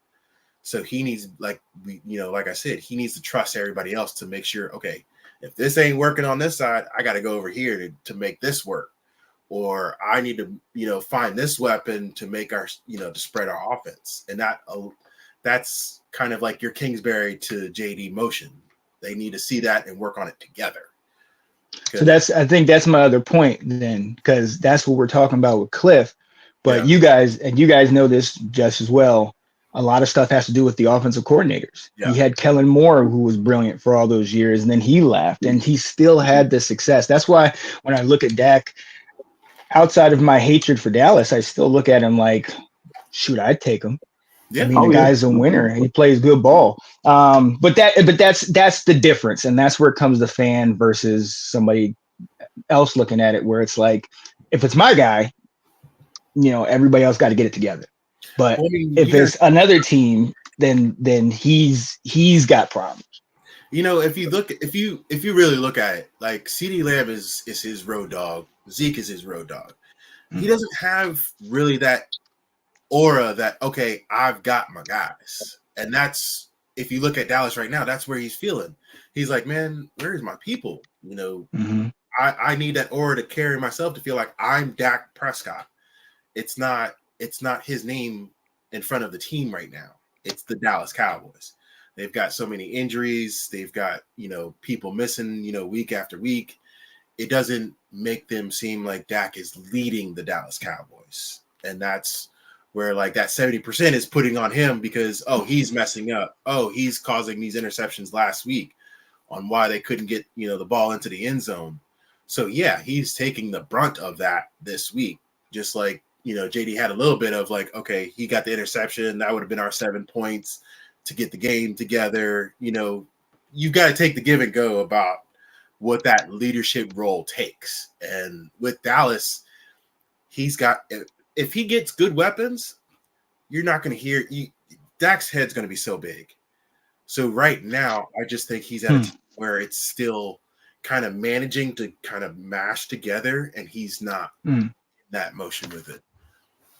So he needs, like I said, he needs to trust everybody else to make sure, okay, if this ain't working on this side, I got to go over here to make this work. Or I need to, find this weapon to make our, to spread our offense. And that's kind of like your Kingsbury to JD motion. They need to see that and work on it together. So I think that's my other point then, because that's what we're talking about with Cliff. But you guys know this just as well. A lot of stuff has to do with the offensive coordinators. Yeah. He had Kellen Moore, who was brilliant for all those years, and then he left, and he still had the success. That's why when I look at Dak, outside of my hatred for Dallas, I still look at him like, shoot, I'd take him. Yeah. I mean, the guy's a winner. He plays good ball. But that's the difference, and that's where it comes to fan versus somebody else looking at it, where it's like, if it's my guy, everybody else got to get it together. But if it's another team, then he's got problems. If you really look at it, like CeeDee Lamb is his road dog, Zeke is his road dog. He doesn't have really that aura that, okay, I've got my guys. And that's, if you look at Dallas right now, that's where he's feeling. He's like, man, where's my people? I need that aura to carry myself, to feel like I'm Dak Prescott. It's not his name in front of the team right now. It's the Dallas Cowboys. They've got so many injuries. They've got, people missing, week after week. It doesn't make them seem like Dak is leading the Dallas Cowboys. And that's where, like, that 70% is putting on him because, he's messing up. He's causing these interceptions last week on why they couldn't get, the ball into the end zone. So, yeah, he's taking the brunt of that this week. Just like, JD had a little bit of like, okay, he got the interception. That would have been our 7 points to get the game together. You've got to take the give and go about what that leadership role takes. And with Dallas, he's got, if he gets good weapons, you're not going to hear, Dak's head's going to be so big. So right now, I just think he's at a time where it's still kind of managing to kind of mash together, and he's not in that motion with it.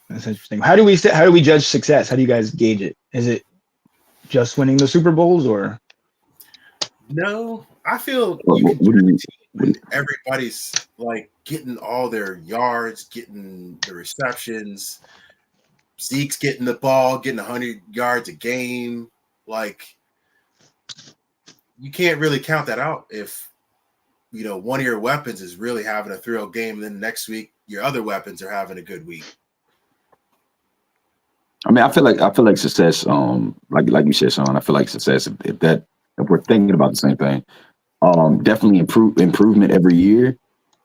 That's interesting. How do we judge success? How do you guys gauge it? Is it just winning the Super Bowls, or? No, I feel you can judge a team when everybody's like getting all their yards, getting the receptions. Zeke's getting the ball, getting 100 yards a game. Like, you can't really count that out if, one of your weapons is really having a thrill game, and then next week your other weapons are having a good week. I mean, I feel like success, like you said, Sean, I feel like success, if we're thinking about the same thing, definitely improvement every year.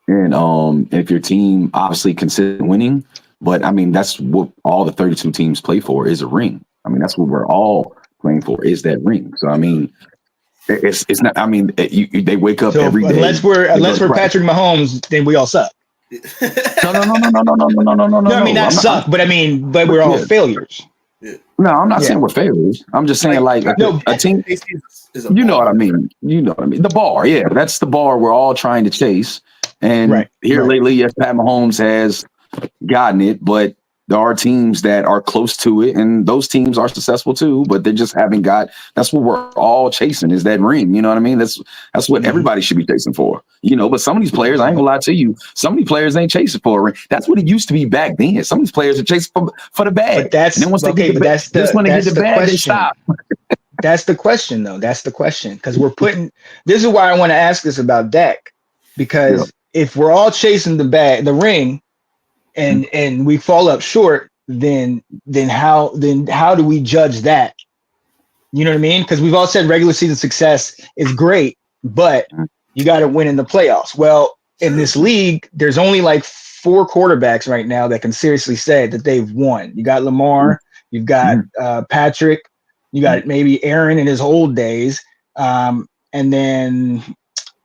And if your team obviously consistent winning, but I mean, that's what all the 32 teams play for, is a ring. I mean, that's what we're all playing for, is that ring. So, I mean, it's not, I mean, they wake up every day. Unless we're Patrick Mahomes, then we all suck. No. I mean, not suck, but we're all failures. No, I'm not saying we're failures. I'm just saying, like, a team. You know what I mean? The bar, yeah, that's the bar we're all trying to chase. And lately, yes, Pat Mahomes has gotten it, but There are teams that are close to it, and those teams are successful too, but they just haven't got. That's what we're all chasing, is that ring. You know what I mean? That's what everybody should be chasing for. But some of these players, I ain't gonna lie to you, some of these players ain't chasing for a ring. That's what it used to be back then. Some of these players are chasing for the bag. But that's and then once okay. they get the bag, they stop. That's the question, though. That's the question, because this is why I want to ask this about Dak, because if we're all chasing the ring, and we fall up short, then how do we judge that? You know what I mean? Because we've all said regular season success is great, but you got to win in the playoffs. Well, in this league, there's only like 4 quarterbacks right now that can seriously say that they've won. You got Lamar, you've got Patrick, you got maybe Aaron in his old days, and then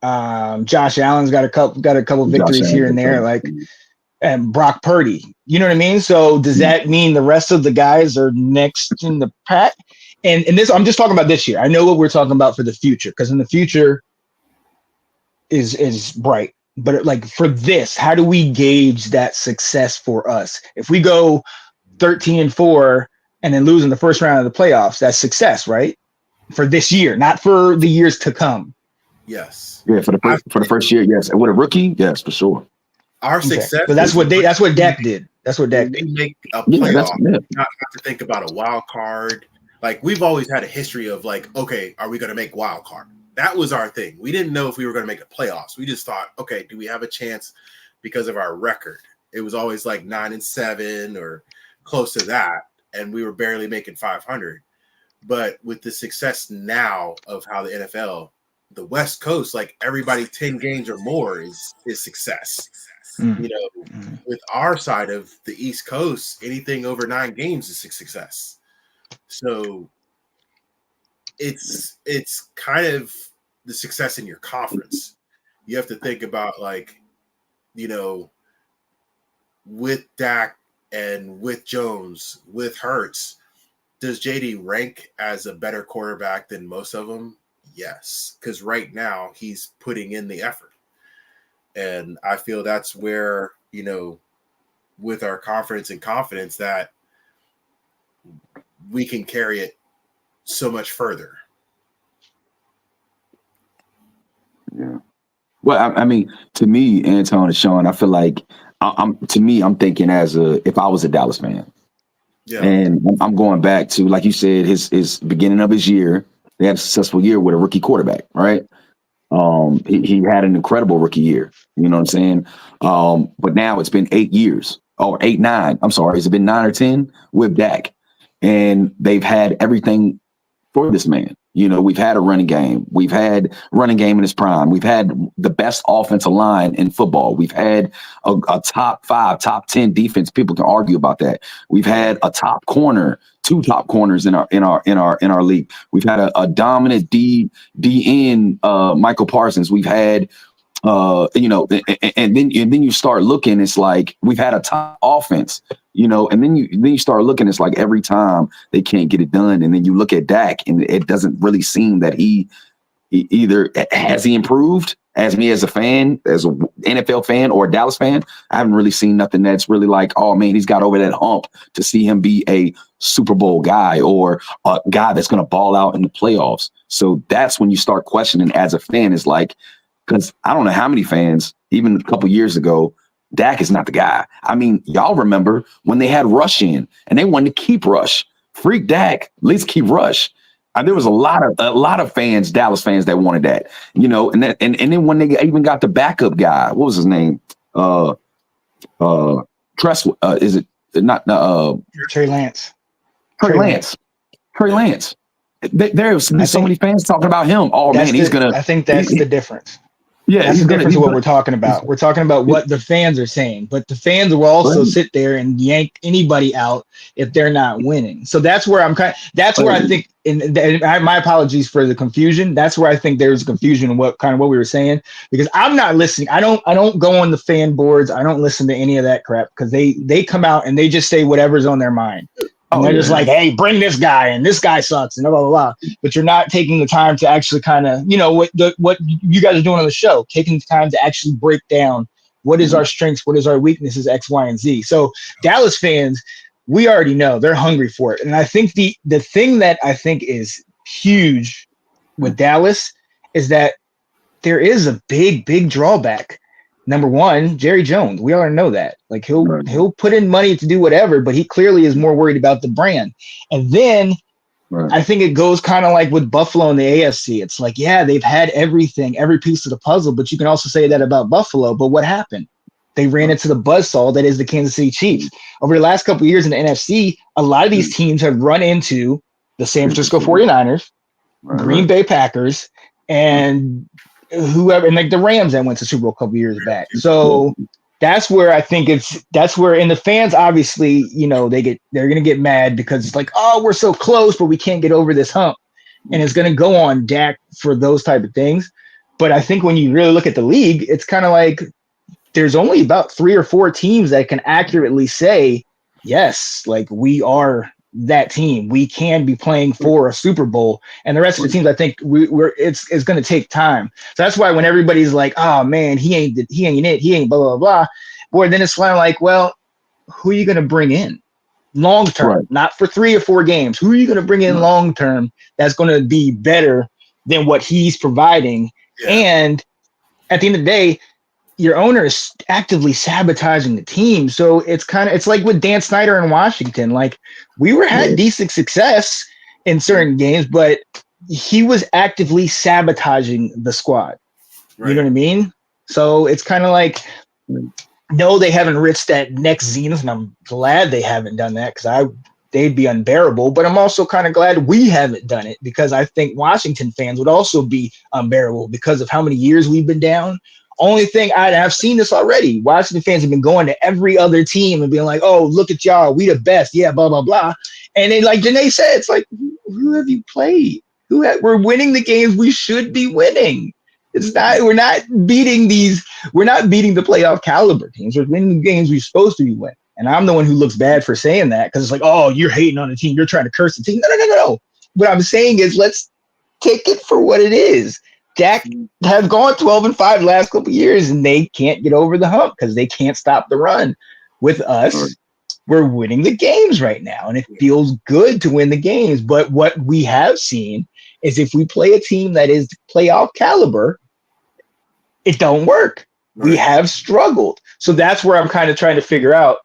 Josh Allen's got a couple victories here and there, like, and Brock Purdy. You know what I mean? So does that mean the rest of the guys are next in the pack? And this, I'm just talking about this year. I know what we're talking about for the future, because in the future is bright. But like for this, how do we gauge that success for us? If we go 13-4 and then lose in the first round of the playoffs, that's success, right? For this year, not for the years to come. Yes. Yeah, for the first year, yes. And with a rookie, yes, for sure. Our success. But that's what Dak did. That's what Dak did. You make a playoff, not have to think about a wild card. Like, we've always had a history of like, okay, are we going to make wild card? That was our thing. We didn't know if we were going to make a playoffs. We just thought, okay, do we have a chance because of our record? It was always like 9-7 or close to that, and we were barely making 500. But with the success now of how the NFL, the West Coast, like everybody 10 games or more is success. With our side of the East Coast, anything over 9 games is a success. So it's kind of the success in your conference. You have to think about, like, with Dak and with Jones, with Hurts, does JD rank as a better quarterback than most of them? Yes, because right now he's putting in the effort. And I feel that's where, with our confidence and confidence, that we can carry it so much further. Yeah. Well, I mean, to me, Anton and Sean, I feel like I'm thinking if I was a Dallas fan. Yeah. And I'm going back to, like you said, his beginning of his year. They had a successful year with a rookie quarterback, right? He had an incredible rookie year. You know what I'm saying? But now it's been 8 years, or 8, 9. I'm sorry. Has it been 9 or 10 with Dak? And they've had everything for this man. We've had a running game. We've had running game in his prime. We've had the best offensive line in football. We've had a top 5, top 10 defense. People can argue about that. We've had a top corner, 2 top corners in our league. We've had a dominant DN, Michael Parsons. We've had and then you start looking, it's like we've had a top offense, and then you start looking, it's like every time they can't get it done. And then you look at Dak, and it doesn't really seem that he either has he improved. As me as a fan, as an NFL fan or a Dallas fan, I haven't really seen nothing that's really like, oh man, he's got over that hump to see him be a Super Bowl guy or a guy that's going to ball out in the playoffs. So that's when you start questioning as a fan, is like, because I don't know how many fans, even a couple years ago, Dak is not the guy. I mean, y'all remember when they had Rush in and they wanted to keep Rush. Freak Dak, let's keep Rush. There was a lot of fans, Dallas fans, that wanted that, and then when they even got the backup guy, what was his name? Is it not Trey Lance? Trey Lance. There's so many fans talking about him. Oh man, I think that's the difference. Yeah, that's the difference of what we're talking about. We're talking about what the fans are saying, but the fans will also sit there and yank anybody out if they're not winning. So that's where I think, my apologies for the confusion. That's where I think there's confusion in what we were saying, because I'm not listening. I don't go on the fan boards. I don't listen to any of that crap, because they come out and they just say whatever's on their mind. And they're just like, hey, bring this guy, and this guy sucks, and blah, blah, blah. But you're not taking the time to actually kind of, what you guys are doing on the show, taking the time to actually break down What is our strengths? What is our weaknesses? X, Y, and Z. So Dallas fans, we already know they're hungry for it. And I think the thing that I think is huge with Dallas is that there is a big drawback. Number one, Jerry Jones. We already know that. Like he'll put in money to do whatever, but he clearly is more worried about the brand. And then I think it goes kind of like with Buffalo and the AFC. It's like, yeah, they've had everything, every piece of the puzzle, but you can also say that about Buffalo. But what happened? They ran into the buzzsaw that is the Kansas City Chiefs. Over the last couple of years in the NFC, a lot of these teams have run into the San Francisco 49ers, Green Bay Packers, and whoever, and like the Rams that went to Super Bowl a couple years back. So that's where I think that's where, and the fans obviously, they're gonna get mad because it's like, oh, we're so close, but we can't get over this hump, and it's gonna go on Dak for those type of things. But I think when you really look at the league, it's kind of like there's only about 3 or 4 teams that can accurately say, yes, like we are that team. We can be playing for a Super Bowl, and the rest of the teams, I think it's going to take time. So that's why when everybody's like, oh man, he ain't it, he ain't blah, blah, blah. Boy, then it's kind of like, well, who are you going to bring in long term, not for 3 or 4 games? Who are you going to bring in long term that's going to be better than what he's providing? Yeah. And at the end of the day, your owner is actively sabotaging the team. So it's like with Dan Snyder in Washington. Like we had decent success in certain games, but he was actively sabotaging the squad. Right. You know what I mean? So it's kind of like, no, they haven't reached that next zenith, and I'm glad they haven't done that because they'd be unbearable. But I'm also kind of glad we haven't done it because I think Washington fans would also be unbearable because of how many years we've been down. Only thing I've seen this already. Washington fans have been going to every other team and being like, "Oh, look at y'all, we the best." Yeah, blah blah blah. And then, like Janae said, it's like, who have you played? We're winning the games we should be winning. We're not beating the playoff caliber teams. We're winning the games we're supposed to be winning. And I'm the one who looks bad for saying that because it's like, oh, you're hating on the team. You're trying to curse the team. No. What I'm saying is let's take it for what it is. Dak has gone 12-5 the last couple of years, and they can't get over the hump because they can't stop the run. With us, we're winning the games right now, and it feels good to win the games. But what we have seen is if we play a team that is playoff caliber, it don't work. Right. We have struggled. So that's where I'm kind of trying to figure out,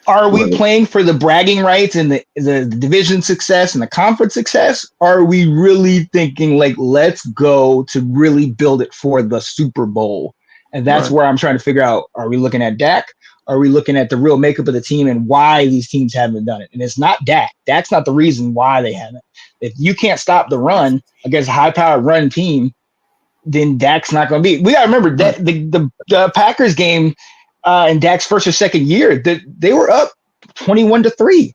are we playing for the bragging rights and the division success and the conference success? Or are we really thinking like, let's go to really build it for the Super Bowl? And that's where I'm trying to figure out, are we looking at Dak? Are we looking at the real makeup of the team and why these teams haven't done it? And it's not Dak. Dak's not the reason why they haven't. If you can't stop the run against a high-powered run team, then Dak's not going to be. We got to remember that the Packers game in Dak's first or second year, they were up 21-3.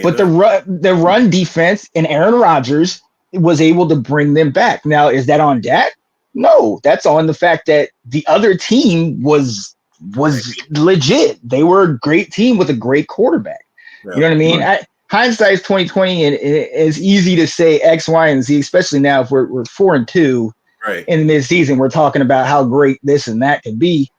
But the run defense and Aaron Rodgers was able to bring them back. Now, is that on Dak? No, that's on the fact that the other team was legit. They were a great team with a great quarterback. Yeah, you know what I mean? Hindsight is 2020, and it's easy to say X, Y, and Z, especially now if we're 4-2 in this season. We're talking about how great this and that could be.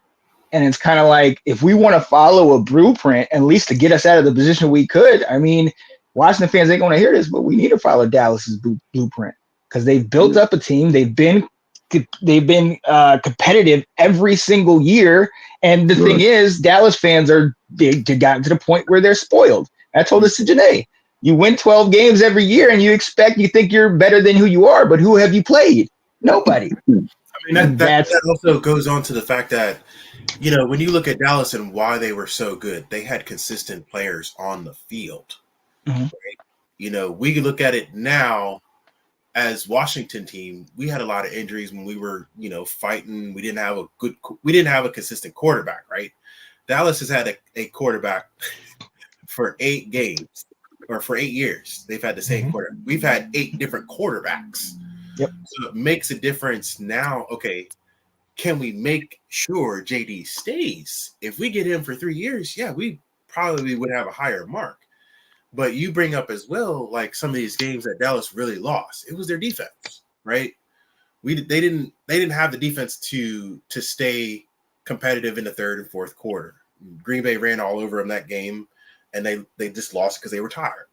And it's kind of like, if we want to follow a blueprint, at least to get us out of the position we could, I mean, Washington fans ain't going to hear this, but we need to follow Dallas's blueprint because they've built up a team. They've been competitive every single year. And the thing is, Dallas fans they gotten to the point where they're spoiled. I told this to Janae. You win 12 games every year and you think you're better than who you are, but who have you played? Nobody. I mean, that also goes on to the fact that, when you look at Dallas and why they were so good, they had consistent players on the field. Mm-hmm. Right? We could look at it now as Washington team. We had a lot of injuries when we were, fighting. We didn't have a consistent quarterback, right? Dallas has had a quarterback for 8 games or for 8 years. They've had the same quarterback. We've had 8 different quarterbacks. Yep. So it makes a difference now. Okay, can we make sure JD stays? If we get him for 3 years, yeah, we probably would have a higher mark. But you bring up as well, like some of these games that Dallas really lost, it was their defense, right? They didn't have the defense to stay competitive in the third and fourth quarter. Green Bay ran all over them that game, and they just lost because they were tired,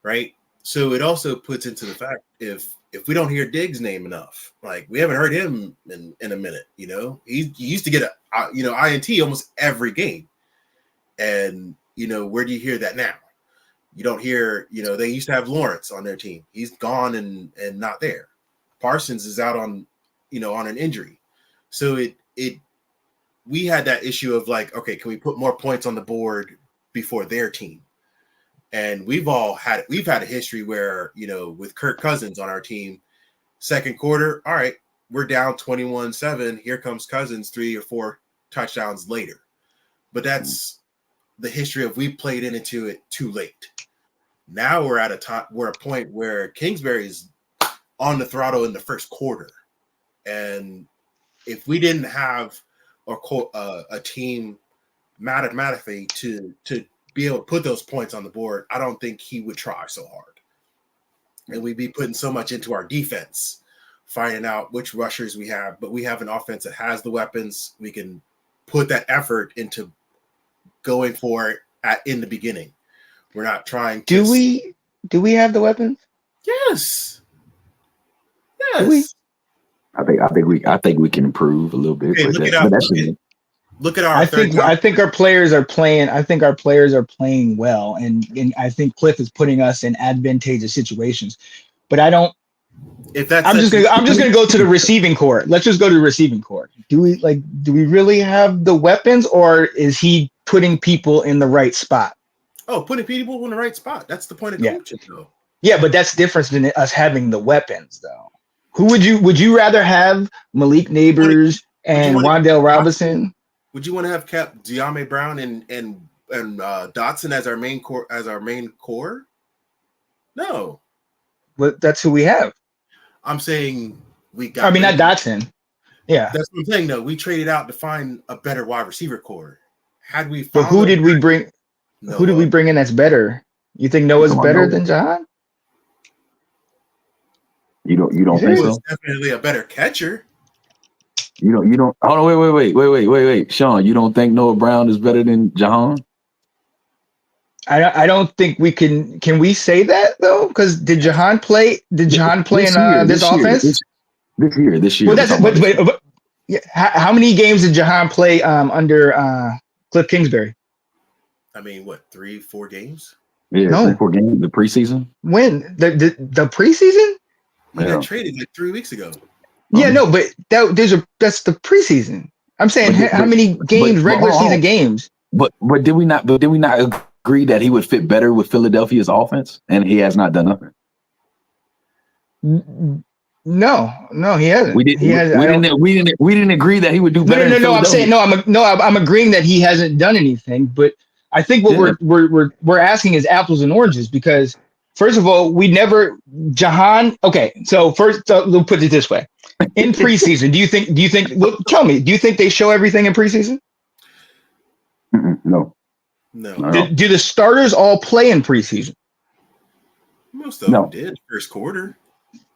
right? So it also puts into the fact if we don't hear Diggs' name enough, like we haven't heard him in a minute, he used to get a INT almost every game, and where do you hear that now? You don't hear, they used to have Lawrence on their team. He's gone and not there. Parsons is out on an injury, so we had that issue of like, okay, can we put more points on the board before their team? And we've had a history where, with Kirk Cousins on our team, second quarter, all right, we're down 21-7. Here comes Cousins 3 or 4 touchdowns later. But that's the history of we played into it too late. Now we're at a point where Kingsbury's on the throttle in the first quarter. And if we didn't have a team mathematically to be able to put those points on the board, I don't think he would try so hard. And we'd be putting so much into our defense, finding out which rushers we have. But we have an offense that has the weapons. We can put that effort into going for it in the beginning. We're not trying to. Do we have the weapons? Yes. I think we can improve a little bit. Okay, look at our. I think our players are playing. I think our players are playing well, and I think Cliff is putting us in advantageous situations. But I don't. I'm just gonna go to the receiving core. Let's just go to the receiving core. Do we really have the weapons, or is he putting people in the right spot? Oh, putting people in the right spot. That's the point of coaching, though. Yeah, but that's different than us having the weapons, though. Who would you rather have? Malik Neighbors and Wan'Dale Robinson? Would you want to have kept De'Ami Brown and Dotson as our main core? No. But that's who we have. I'm saying we got. I mean, not Dotson. Yeah, that's what I'm saying. though. We traded out to find a better wide receiver core. Had we? But who did we bring? Noah. Who did we bring in that's better? You think Noah's better than John? You don't think so? Definitely a better catcher. You don't. Hold on, wait, Sean. You don't think Noah Brown is better than Jahan? I don't think we can. Can we say that though? Because did Jahan play? Did Jahan play in this offense? This year. Well, that's but how many games did Jahan play under Cliff Kingsbury? I mean, what, 3-4 games? Yeah, no. 3-4 games. The preseason. When the preseason? He got traded like 3 weeks ago. Yeah, no, but that's the preseason. I'm saying how many games, regular season games? But did we not agree that he would fit better with Philadelphia's offense, and he has not done nothing? No, he hasn't. We didn't agree that he would do better. No. I'm saying I'm agreeing that he hasn't done anything, but I think what we're asking is apples and oranges because first of all, we never Jahan. Okay, so first we'll put it this way: in preseason, do you think? Well, tell me, do you think they show everything in preseason? No. Do the starters all play in preseason? Most of them did first quarter,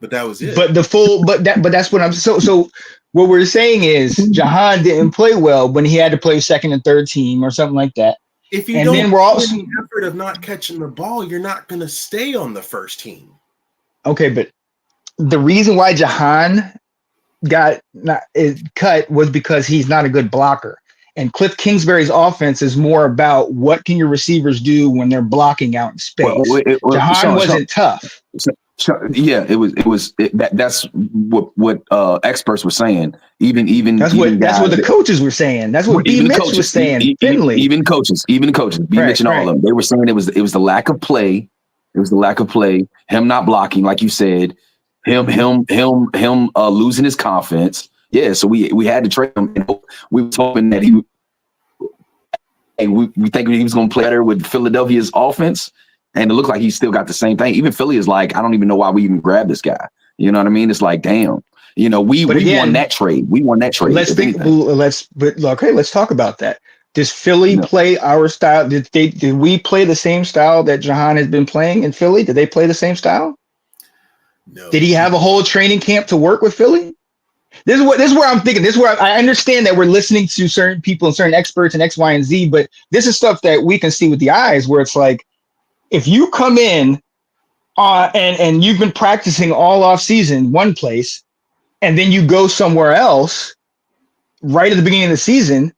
but that was it. But that's what I'm so. What we're saying is Jahan didn't play well when he had to play second and third team or something like that. If you don't put in the effort of not catching the ball, you're not going to stay on the first team. Okay, but the reason why Jahan got cut was because he's not a good blocker. And Cliff Kingsbury's offense is more about what can your receivers do when they're blocking out in space. Jahan wasn't tough. Yeah, it was. That's what experts were saying. Even that's what the coaches were saying. That's what B. Mitch was saying. Finley, even coaches, B. Mitch and all of them, they were saying it was the lack of play. It was the lack of play. Him not blocking, like you said. Him losing his confidence. Yeah, so we had to trade him. And we were hoping that we think he was going to play better with Philadelphia's offense. And it looked like he still got the same thing. Even Philly is like, I don't even know why we even grabbed this guy. You know what I mean? It's like, damn. We won that trade. We won that trade. Let's talk about that. Does Philly play our style? Did we play the same style that Jahan has been playing in Philly? Did they play the same style? No. Did he have a whole training camp to work with Philly? This is where I'm thinking. This is where I understand that we're listening to certain people and certain experts and X, Y, and Z, but this is stuff that we can see with the eyes. Where it's like, if you come in and you've been practicing all off season one place, and then you go somewhere else right at the beginning of the season,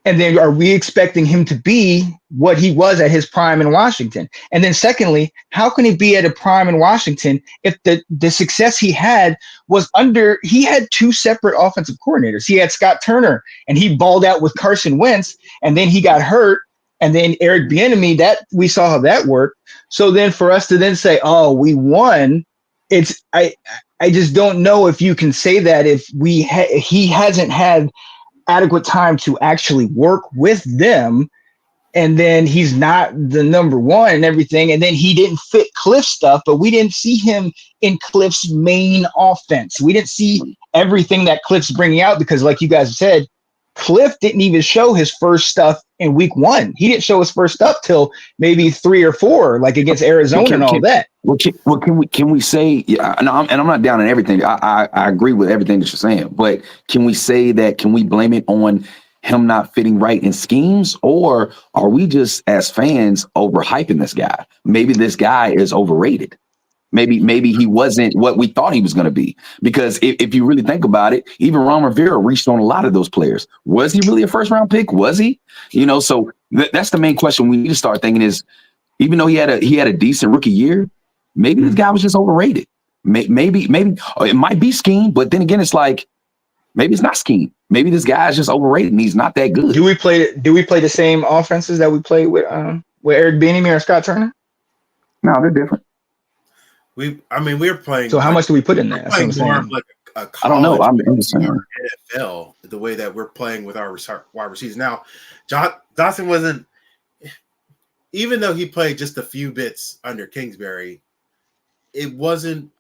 and then are we expecting him to be what he was at his prime in Washington? And then secondly, how can he be at a prime in Washington if the success he had was under, he had two separate offensive coordinators. He had Scott Turner and he balled out with Carson Wentz, and then he got hurt. And then Eric Bieniemy, that we saw how that worked. So then for us to then say, oh, we won, I just don't know if you can say that if he hasn't had adequate time to actually work with them, and then he's not the number one and everything, and then he didn't fit Cliff's stuff, but we didn't see him in Cliff's main offense. We didn't see everything that Cliff's bringing out, because like you guys said, Cliff didn't even show his first stuff in week 1. He didn't show his first stuff till maybe 3 or 4, like against Arizona and all that. Can we say? Yeah, and I'm not down on everything. I agree with everything that you're saying, but can we say that? Can we blame it on him not fitting right in schemes, or are we just as fans overhyping this guy? Maybe this guy is overrated. Maybe he wasn't what we thought he was going to be. Because if you really think about it, even Ron Rivera reached on a lot of those players. Was he really a first round pick? Was he? So that's the main question we need to start thinking is, even though he had a decent rookie year, maybe this guy was just overrated. Maybe it might be scheme, but then again, it's like maybe it's not scheme. Maybe this guy is just overrated and he's not that good. Do we play the same offenses that we played with Eric Bieniemy or Scott Turner? No, they're different. We're playing. So how much do we put in there? Playing more of like a I don't know. I'm NFL, the way that we're playing with our wide receivers now. Dotson wasn't, even though he played just a few bits under Kingsbury, it wasn't.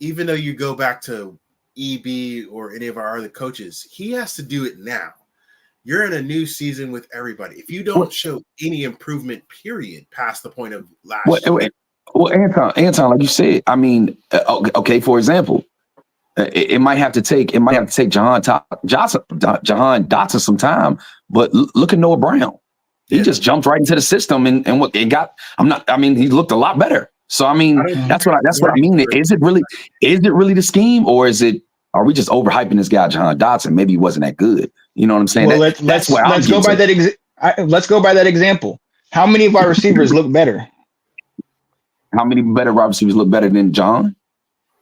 Even though you go back to EB or any of our other coaches, he has to do it now. You're in a new season with everybody. If you don't show any improvement, period, past the point of last year. Well, Anton, like you said, I mean, okay. For example, it might have to take Jahan Dotson some time, but look at Noah Brown. He just jumped right into the system and what it got. He looked a lot better. So I mean, that's what I mean. Is it really the scheme, or are we just overhyping this guy Jahan Dotson? Maybe he wasn't that good. You know what I'm saying? Well, let's go by that example. How many of our receivers look better? How many better wide receivers look better than John?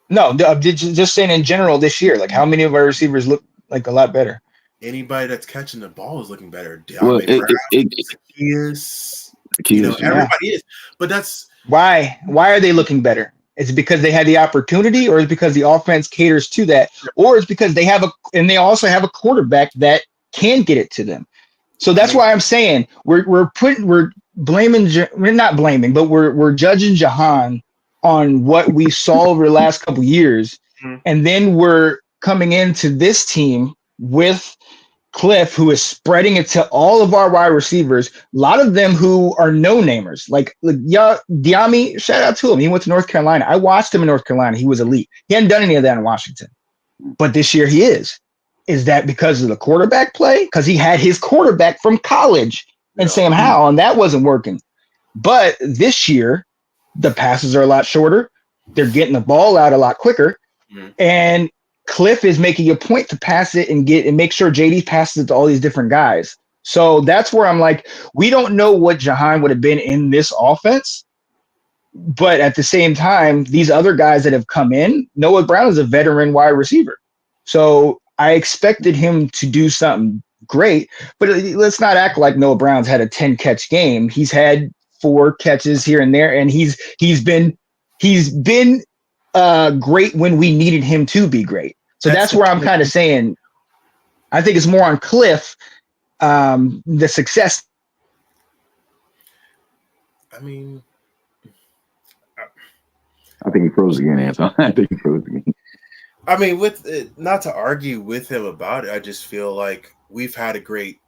No, just saying in general this year. Like, how many of our receivers look like a lot better? Anybody that's catching the ball is looking better. Everybody is. But that's why are they looking better? Is it because they had the opportunity, or is it because the offense caters to that, or is it because they also have a quarterback that can get it to them? So that's why I'm saying we're not blaming, but we're judging Jahan on what we saw over the last couple of years, and then we're coming into this team with Cliff, who is spreading it to all of our wide receivers. A lot of them who are no-namers, like Diami. Shout out to him. He went to North Carolina. I watched him in North Carolina. He was elite. He hadn't done any of that in Washington, but this year he is. Is that because of the quarterback play? Because he had his quarterback from college and Sam Howell, and that wasn't working. But this year, the passes are a lot shorter. They're getting the ball out a lot quicker. And Cliff is making a point to pass it and make sure JD passes it to all these different guys. So that's where I'm like, we don't know what Jahan would have been in this offense. But at the same time, these other guys that have come in, Noah Brown is a veteran wide receiver. So I expected him to do something great, but let's not act like Noah Brown's had a 10-catch game. He's had 4 catches here and there, and he's been great when we needed him to be great. So that's where I'm kind of saying I think it's more on Cliff, the success. I think he froze again, Anton. I think he froze again. With it, not to argue with him about it, I just feel like we've had a great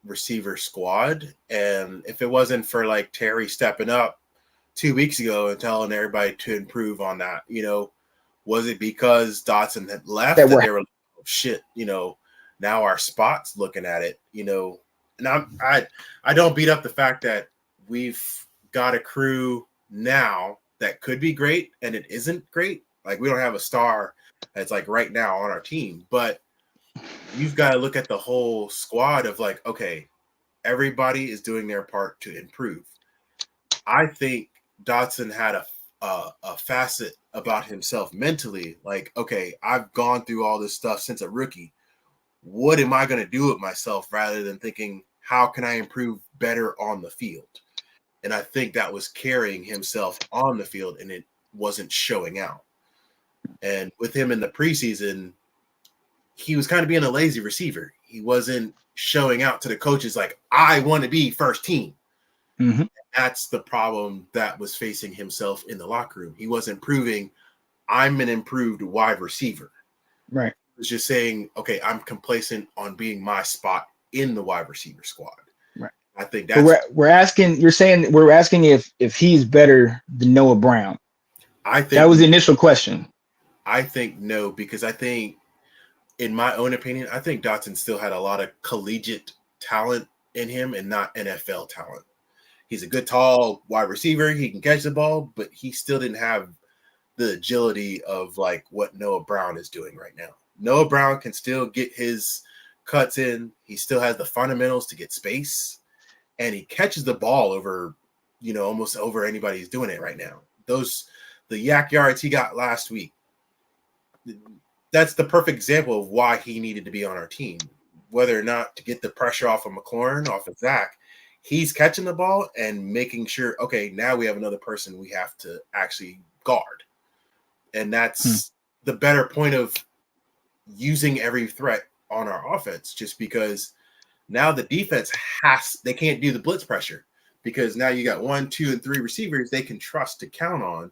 receiver squad, and if it wasn't for like Terry stepping up 2 weeks ago and telling everybody to improve on that, Was it because Dotson had left That that we're they were like, oh, shit, now our spot's looking at it, and I don't beat up the fact that we've got a crew now that could be great and it isn't great. Like we don't have a star that's like right now on our team, but you've got to look at the whole squad of like, okay, everybody is doing their part to improve. I think Dotson had a facet about himself mentally, like, okay, I've gone through all this stuff since a rookie. What am I going to do with myself rather than thinking, how can I improve better on the field? And I think that was carrying himself on the field and it wasn't showing out. And with him in the preseason, he was kind of being a lazy receiver. He wasn't showing out to the coaches like, I want to be first team. Mm-hmm. That's the problem that was facing himself in the locker room. He wasn't proving I'm an improved wide receiver. Right. He was just saying, okay, I'm complacent on being my spot in the wide receiver squad. Right. I think that's we're asking. You're saying we're asking if he's better than Noah Brown. I think That was the initial question. I think no, because I think, in my own opinion, I think Dotson still had a lot of collegiate talent in him and not NFL talent. He's a good, tall wide receiver. He can catch the ball, but he still didn't have the agility of like what Noah Brown is doing right now. Noah Brown can still get his cuts in. He still has the fundamentals to get space, and he catches the ball over, almost over anybody who's doing it right now. The yak yards he got last week, that's the perfect example of why he needed to be on our team. Whether or not to get the pressure off of McLaurin, off of Zach, he's catching the ball and making sure, okay, now we have another person we have to actually guard. And that's the better point of using every threat on our offense, just because now the defense they can't do the blitz pressure because now you got 1, 2, and 3 receivers they can trust to count on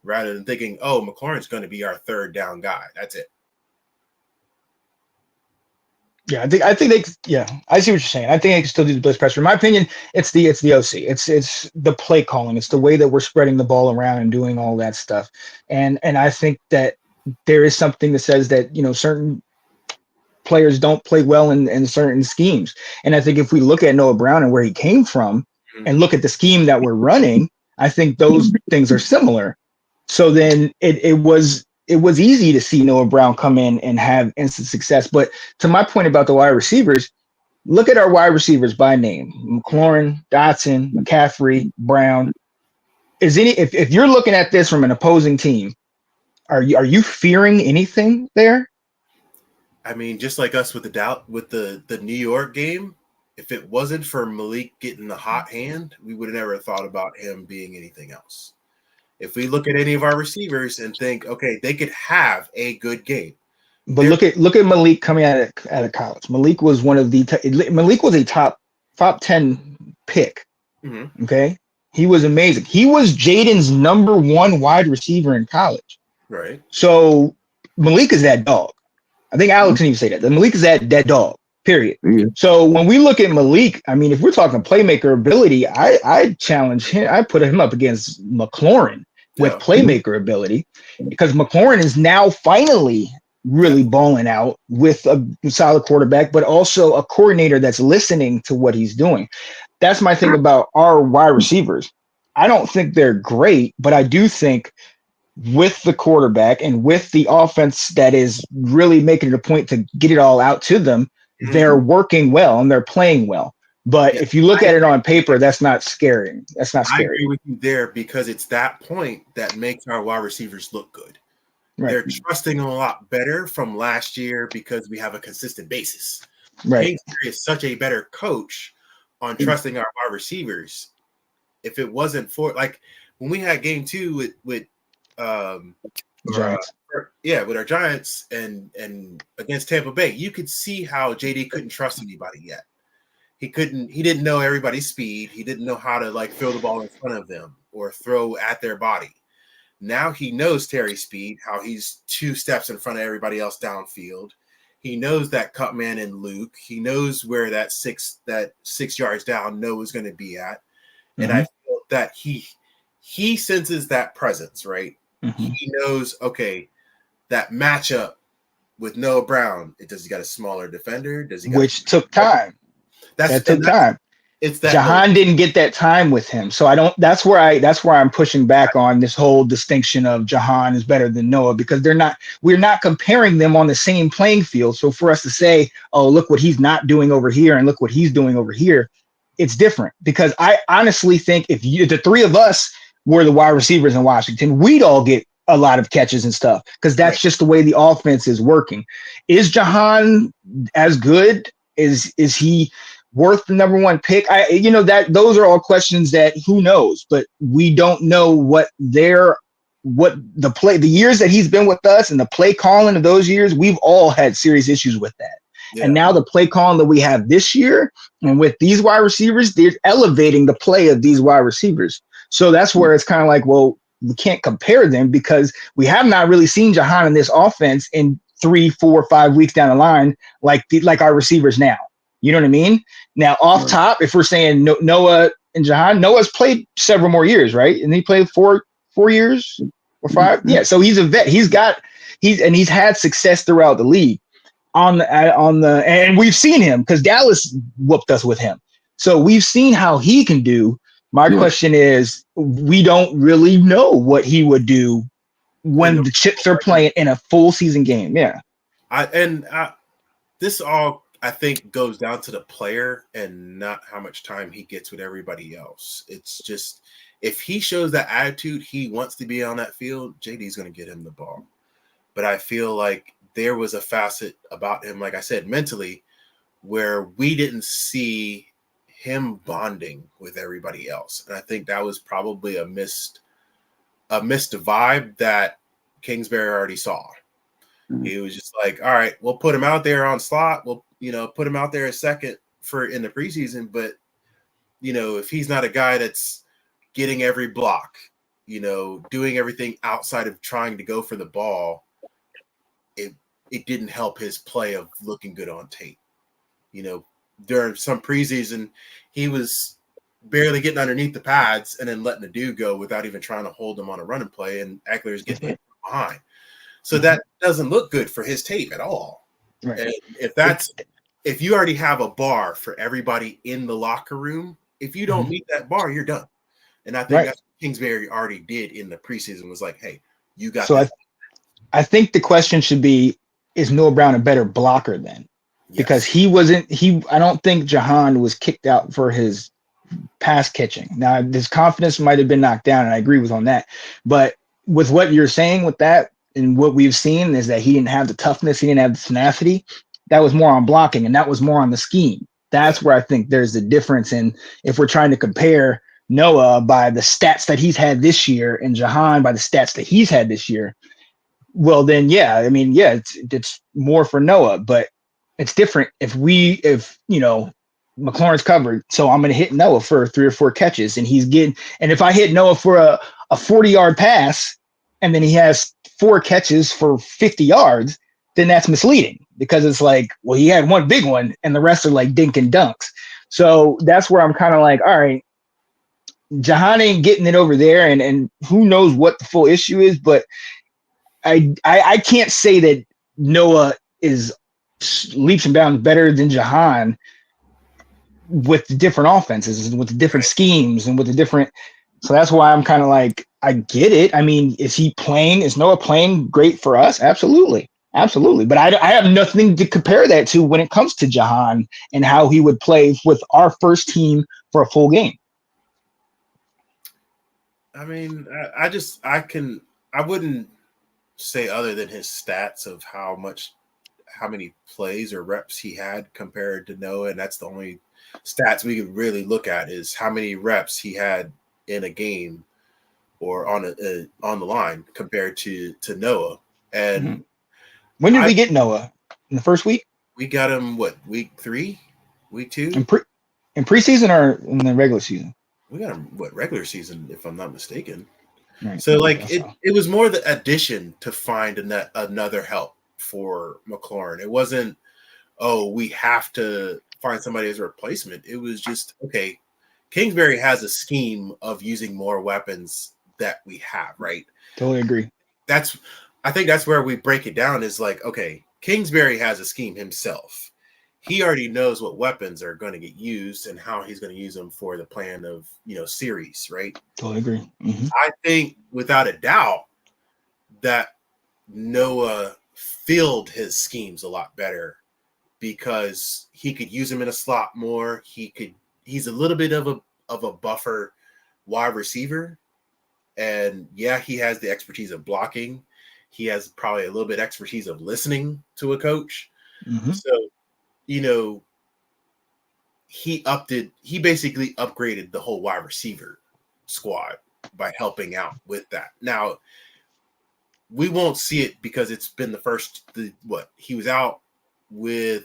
rather than thinking, oh, McLaurin's going to be our third down guy. That's it. Yeah, I think I see what you're saying. I think they can still do the blitz pressure. In my opinion, it's the OC. It's the play calling. It's the way that we're spreading the ball around and doing all that stuff. And I think that there is something that says that, certain players don't play well in certain schemes. And I think if we look at Noah Brown and where he came from and look at the scheme that we're running, I think those things are similar. So then it was easy to see Noah Brown come in and have instant success. But to my point about the wide receivers, look at our wide receivers by name: McLaurin, Dotson, McCaffrey, Brown. If you're looking at this from an opposing team, are you fearing anything there? I mean, just like us with the New York game, if it wasn't for Malik getting the hot hand, we would have never thought about him being anything else. If we look at any of our receivers and think, okay, they could have a good game. But look at Malik coming out of college. Malik was Malik was a top 10 pick. Mm-hmm. Okay, he was amazing. He was Jaden's number 1 wide receiver in college. Right. So Malik is that dog. I think Alex can even say that. Malik is that dog. Period. Yeah. So when we look at Malik, I mean, if we're talking playmaker ability, I challenge him. I put him up against McLaurin with playmaker ability, because McLaurin is now finally really balling out with a solid quarterback, but also a coordinator that's listening to what he's doing. That's my thing about our wide receivers. I don't think they're great, but I do think with the quarterback and with the offense that is really making it a point to get it all out to them, they're working well and they're playing well. But if you look at it on paper, that's not scary. That's not scary. I agree with you there, because it's that point that makes our wide receivers look good. Right. They're trusting them a lot better from last year because we have a consistent basis. Right. Kingsbury is such a better coach on trusting our wide receivers. If it wasn't for, like, when we had game 2 with Giants. With our Giants and against Tampa Bay, you could see how JD couldn't trust anybody yet. He didn't know everybody's speed. He didn't know how to like throw the ball in front of them or throw at their body. Now he knows Terry's speed, how he's 2 steps in front of everybody else downfield. He knows that cut man in Luke. He knows where that 6 yards down Noah's going to be at. And I feel that he senses that presence, right? He knows, okay, that matchup with Noah Brown. Does he got a smaller defender? Does he got which took time. That took time. It's that Jahan didn't get that time with him. So that's where I'm pushing back on this whole distinction of Jahan is better than Noah, because we're not comparing them on the same playing field. So for us to say, oh, look what he's not doing over here and look what he's doing over here, it's different. Because I honestly think if the three of us were the wide receivers in Washington, we'd all get a lot of catches and stuff, because that's just the way the offense is working. Is Jahan as good? Is he worth the number one pick? Those are all questions that who knows, but we don't know what the years that he's been with us and the play calling of those years, we've all had serious issues with that. Yeah. And now the play calling that we have this year and with these wide receivers, they're elevating the play of these wide receivers. So that's where it's kind of like, well, we can't compare them because we have not really seen Jahan in this offense in 3, 4, 5 weeks down the line, like our receivers now. You know what I mean? Now, off top, if we're saying Noah and Jahan, Noah's played several more years, right? And he played 4 years or 5. Yeah, so he's a vet. He's had success throughout the league and we've seen him because Dallas whooped us with him. So we've seen how he can do. My question is, we don't really know what he would do when the chips are playing in a full season game. Yeah. This all, I think, goes down to the player and not how much time he gets with everybody else. It's just, if he shows that attitude, he wants to be on that field, JD's going to get him the ball. But I feel like there was a facet about him, like I said, mentally, where we didn't see him bonding with everybody else. And I think that was probably a missed vibe that Kingsbury already saw. He was just like, all right, we'll put him out there on slot. We'll, put him out there a second in the preseason. But, if he's not a guy that's getting every block, doing everything outside of trying to go for the ball, it didn't help his play of looking good on tape. During some preseason, he was barely getting underneath the pads and then letting the dude go without even trying to hold him on a running play, and Eckler's getting hit behind. So that doesn't look good for his tape at all. Right. And if you already have a bar for everybody in the locker room, if you don't meet that bar, you're done. And I think that's what Kingsbury already did in the preseason, was like, hey, you got so I think the question should be, is Noah Brown a better blocker then? Because I don't think Jahan was kicked out for his pass catching. Now, his confidence might have been knocked down, and I agree with on that. But with what you're saying with that, and what we've seen is that he didn't have the toughness, he didn't have the tenacity. That was more on blocking, and that was more on the scheme. That's where I think there's the difference in, if we're trying to compare Noah by the stats that he's had this year and Jahan by the stats that he's had this year. Well, then, it's more for Noah, but it's different if McLaurin's covered, so I'm going to hit Noah for 3 or 4 catches, and if I hit Noah for a 40-yard pass, and then he has 4 catches for 50 yards, then that's misleading, because it's like, well, he had one big one, and the rest are like dink and dunks. So that's where I'm kind of like, all right, Jahan ain't getting it over there, and who knows what the full issue is, but I can't say that Noah is leaps and bounds better than Jahan with the different offenses and with the different schemes and with the different. So that's why I'm kind of like, I get it. I mean, is Noah playing great for us? Absolutely. Absolutely. But I have nothing to compare that to when it comes to Jahan and how he would play with our first team for a full game. I mean, I wouldn't say, other than his stats of how many plays or reps he had compared to Noah, and that's the only stats we could really look at, is how many reps he had in a game or on the line compared to Noah. And when did we get Noah? In the first week? We got him week 3, week 2? In preseason or in the regular season? We got him regular season, if I'm not mistaken. Right. So it was more the addition to find another help for McLaurin. It wasn't, we have to find somebody as a replacement. It was just, okay, Kingsbury has a scheme of using more weapons that we have, right? Totally agree. I think that's where we break it down is like, okay, Kingsbury has a scheme himself. He already knows what weapons are going to get used and how he's going to use them for the plan of, series, right? Totally agree. Mm-hmm. I think without a doubt that Noah filled his schemes a lot better because he could use them in a slot more. He's a little bit of a buffer wide receiver. And yeah, he has the expertise of blocking. He has probably a little bit expertise of listening to a coach. Mm-hmm. So, he basically upgraded the whole wide receiver squad by helping out with that. Now, we won't see it because it's been he was out with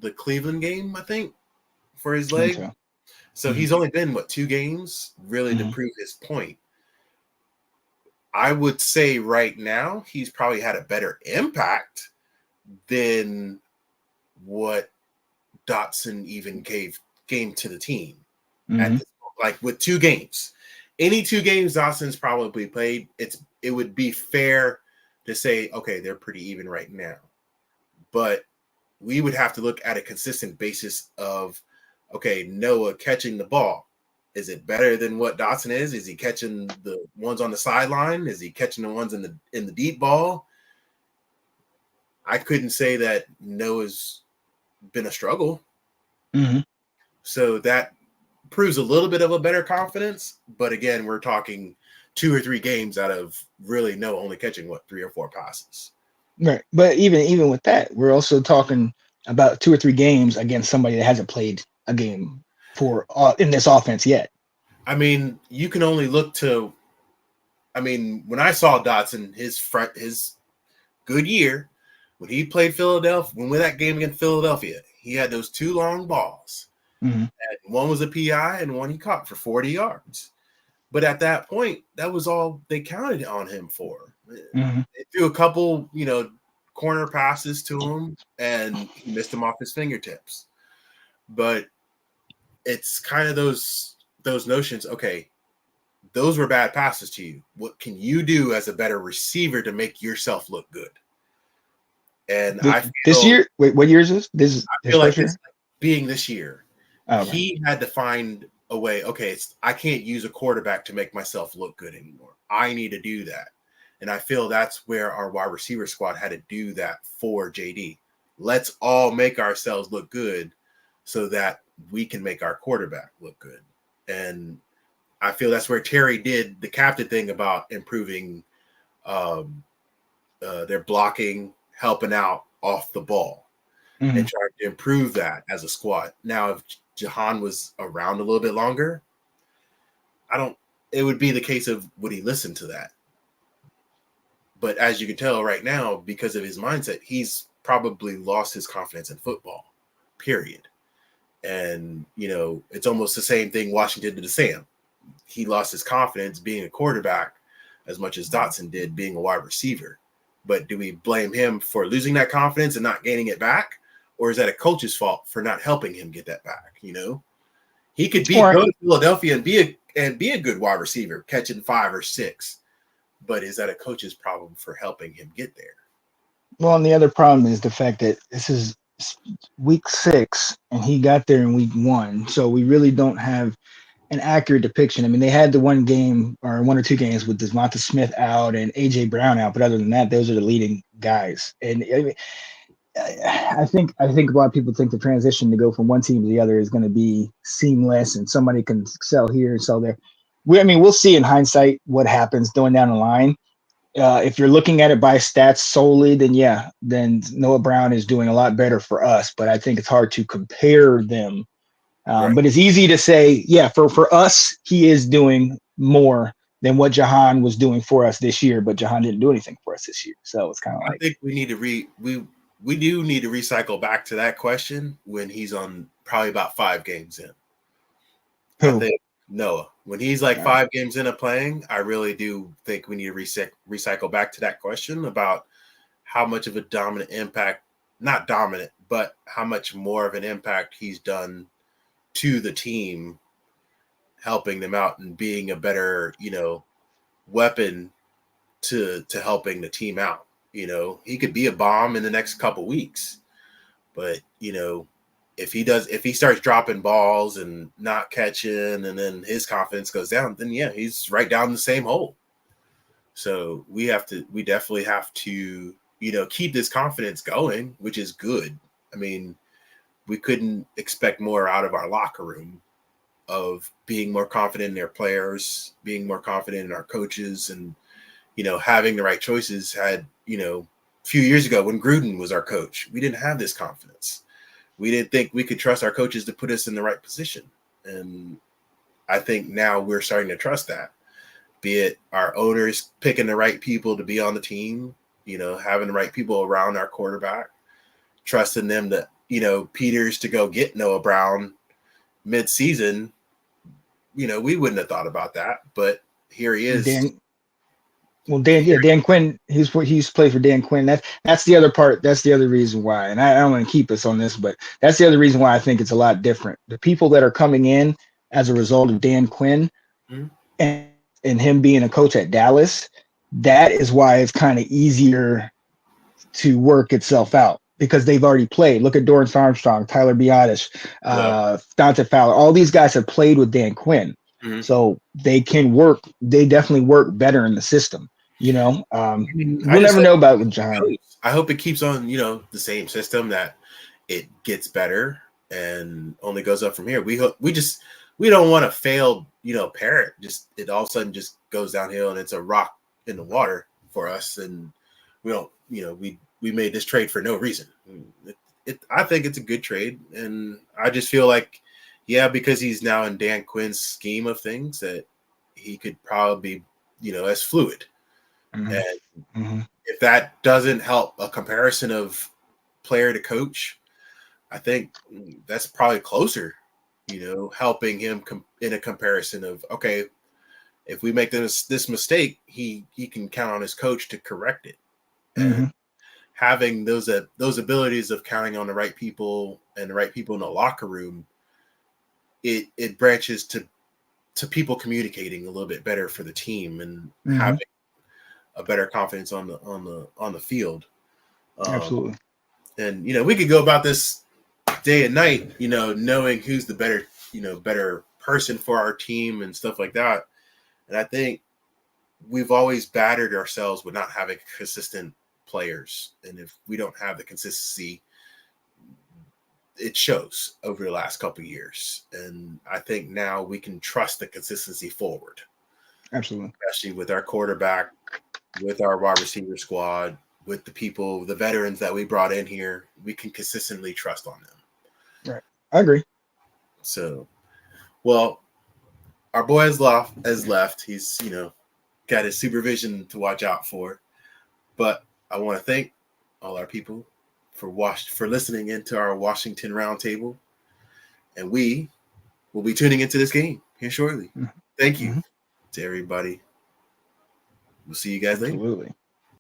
the Cleveland game, I think, for his leg. So he's only been 2 games really to prove his point. I would say right now he's probably had a better impact than what Dotson even gave to the team at this point. Like with 2 games. Any 2 games Dotson's probably played, it would be fair to say, okay, they're pretty even right now. But we would have to look at a consistent basis of, okay, Noah catching the ball. Is it better than what Dotson is? Is he catching the ones on the sideline? Is he catching the ones in the deep ball? I couldn't say that Noah's been a struggle. Mm-hmm. So that proves a little bit of a better confidence. But again, we're talking 2 or 3 games out of really Noah only catching 3 or 4 passes. Right. But even with that, we're also talking about 2 or 3 games against somebody that hasn't played a game for in this offense yet. I mean, you can only look to. I mean, when I saw Dotson, his good year when he played Philadelphia, when we that game against Philadelphia, he had those 2 long balls. Mm-hmm. And one was a PI and one he caught for 40 yards. But at that point, that was all they counted on him for. Mm-hmm. They threw a couple, corner passes to him, and he missed them off his fingertips. But it's kind of those notions. Okay, those were bad passes to you. What can you do as a better receiver to make yourself look good? And this year, wait, what year is this? This is I feel like this being this year. Oh, he had to find a way. Okay, I can't use a quarterback to make myself look good anymore. I need to do that. And I feel that's where our wide receiver squad had to do that for JD. Let's all make ourselves look good so that we can make our quarterback look good. And I feel that's where Terry did the captain thing about improving their blocking, helping out off the ball, and trying to improve that as a squad. Now, if Jahan was around a little bit longer, it would be the case of would he listen to that? But as you can tell right now, because of his mindset, he's probably lost his confidence in football, period. And, it's almost the same thing Washington did to Sam. He lost his confidence being a quarterback as much as Dotson did being a wide receiver. But do we blame him for losing that confidence and not gaining it back? Or is that a coach's fault for not helping him get that back? He could go to Philadelphia and be a good wide receiver, catching 5 or 6. But is that a coach's problem for helping him get there? Well, and the other problem is the fact that this is week 6 and he got there in week 1. So we really don't have an accurate depiction. I mean, they had the 1 game or 1 or 2 games with Devonta Smith out and AJ Brown out, but other than that, those are the leading guys. And I think a lot of people think the transition to go from one team to the other is going to be seamless and somebody can excel here and sell there. We'll see in hindsight what happens going down the line. If you're looking at it by stats solely, then Noah Brown is doing a lot better for us. But I think it's hard to compare them. Right. But it's easy to say, for us, he is doing more than what Jahan was doing for us this year. But Jahan didn't do anything for us this year, so it's kind of like I think we need to we do need to recycle back to that question when he's on probably about 5 games in. Who? I think Noah. When he's like 5 games in of playing, I really do think we need to recycle back to that question about how much of a dominant impact, not dominant, but how much more of an impact he's done to the team, helping them out and being a better, weapon to helping the team out. You know, he could be a bomb in the next couple weeks, but you know, if he starts dropping balls and not catching, and then his confidence goes down, then yeah, he's right down the same hole. So we definitely have to, you know, keep this confidence going, which is good. I mean, we couldn't expect more out of our locker room of being more confident in their players, being more confident in our coaches, and, you know, having the right choices. Had, you know, a few years ago when Gruden was our coach, we didn't have this confidence. We didn't think we could trust our coaches to put us in the right position. And I think now we're starting to trust that, be it our owners picking the right people to be on the team, you know, having the right people around our quarterback, trusting them to, you know, Peters to go get Noah Brown mid-season. You know, we wouldn't have thought about that, but here he is. Dan Quinn, he's played for Dan Quinn. That's the other part. That's the other reason why. And I don't want to keep us on this, but that's the other reason why I think it's a lot different. The people that are coming in as a result of Dan Quinn Mhm. and him being a coach at Dallas, that is why it's kind of easier to work itself out, because they've already played. Look at Dorrance Armstrong, Tyler Biotish, Dante Fowler. All these guys have played with Dan Quinn. Mhm. So they can work. They definitely work better in the system. You know, we'll never know about with John. I hope it keeps on, you know, the same system, that it gets better and only goes up from here. We don't want to fail, you know, parent. Just it all of a sudden just goes downhill and it's a rock in the water for us, and we don't, you know, we made this trade for no reason. I think it's a good trade, and I just feel like, yeah, because he's now in Dan Quinn's scheme of things, that he could probably be, you know, as fluid. And if that doesn't help a comparison of player to coach, I think that's probably closer, you know, helping him in a comparison of, okay, if we make this mistake, he can count on his coach to correct it. And having those abilities of counting on the right people and the right people in the locker room, it branches to people communicating a little bit better for the team and having a better confidence on the field. Absolutely. And, you know, we could go about this day and night, you know, knowing who's the better person for our team and stuff like that. And I think we've always battered ourselves with not having consistent players. And if we don't have the consistency, it shows over the last couple of years. And I think now we can trust the consistency forward. Absolutely. Especially with our quarterback, with our wide receiver squad, with the people, the veterans that we brought in here, we can consistently trust on them. Right. I agree. So, well, our boy has left. He's, you know, got his supervision to watch out for. But I want to thank all our people for listening into our Washington Roundtable. And we will be tuning into this game here shortly. Thank you to everybody. We'll see you guys later. Absolutely.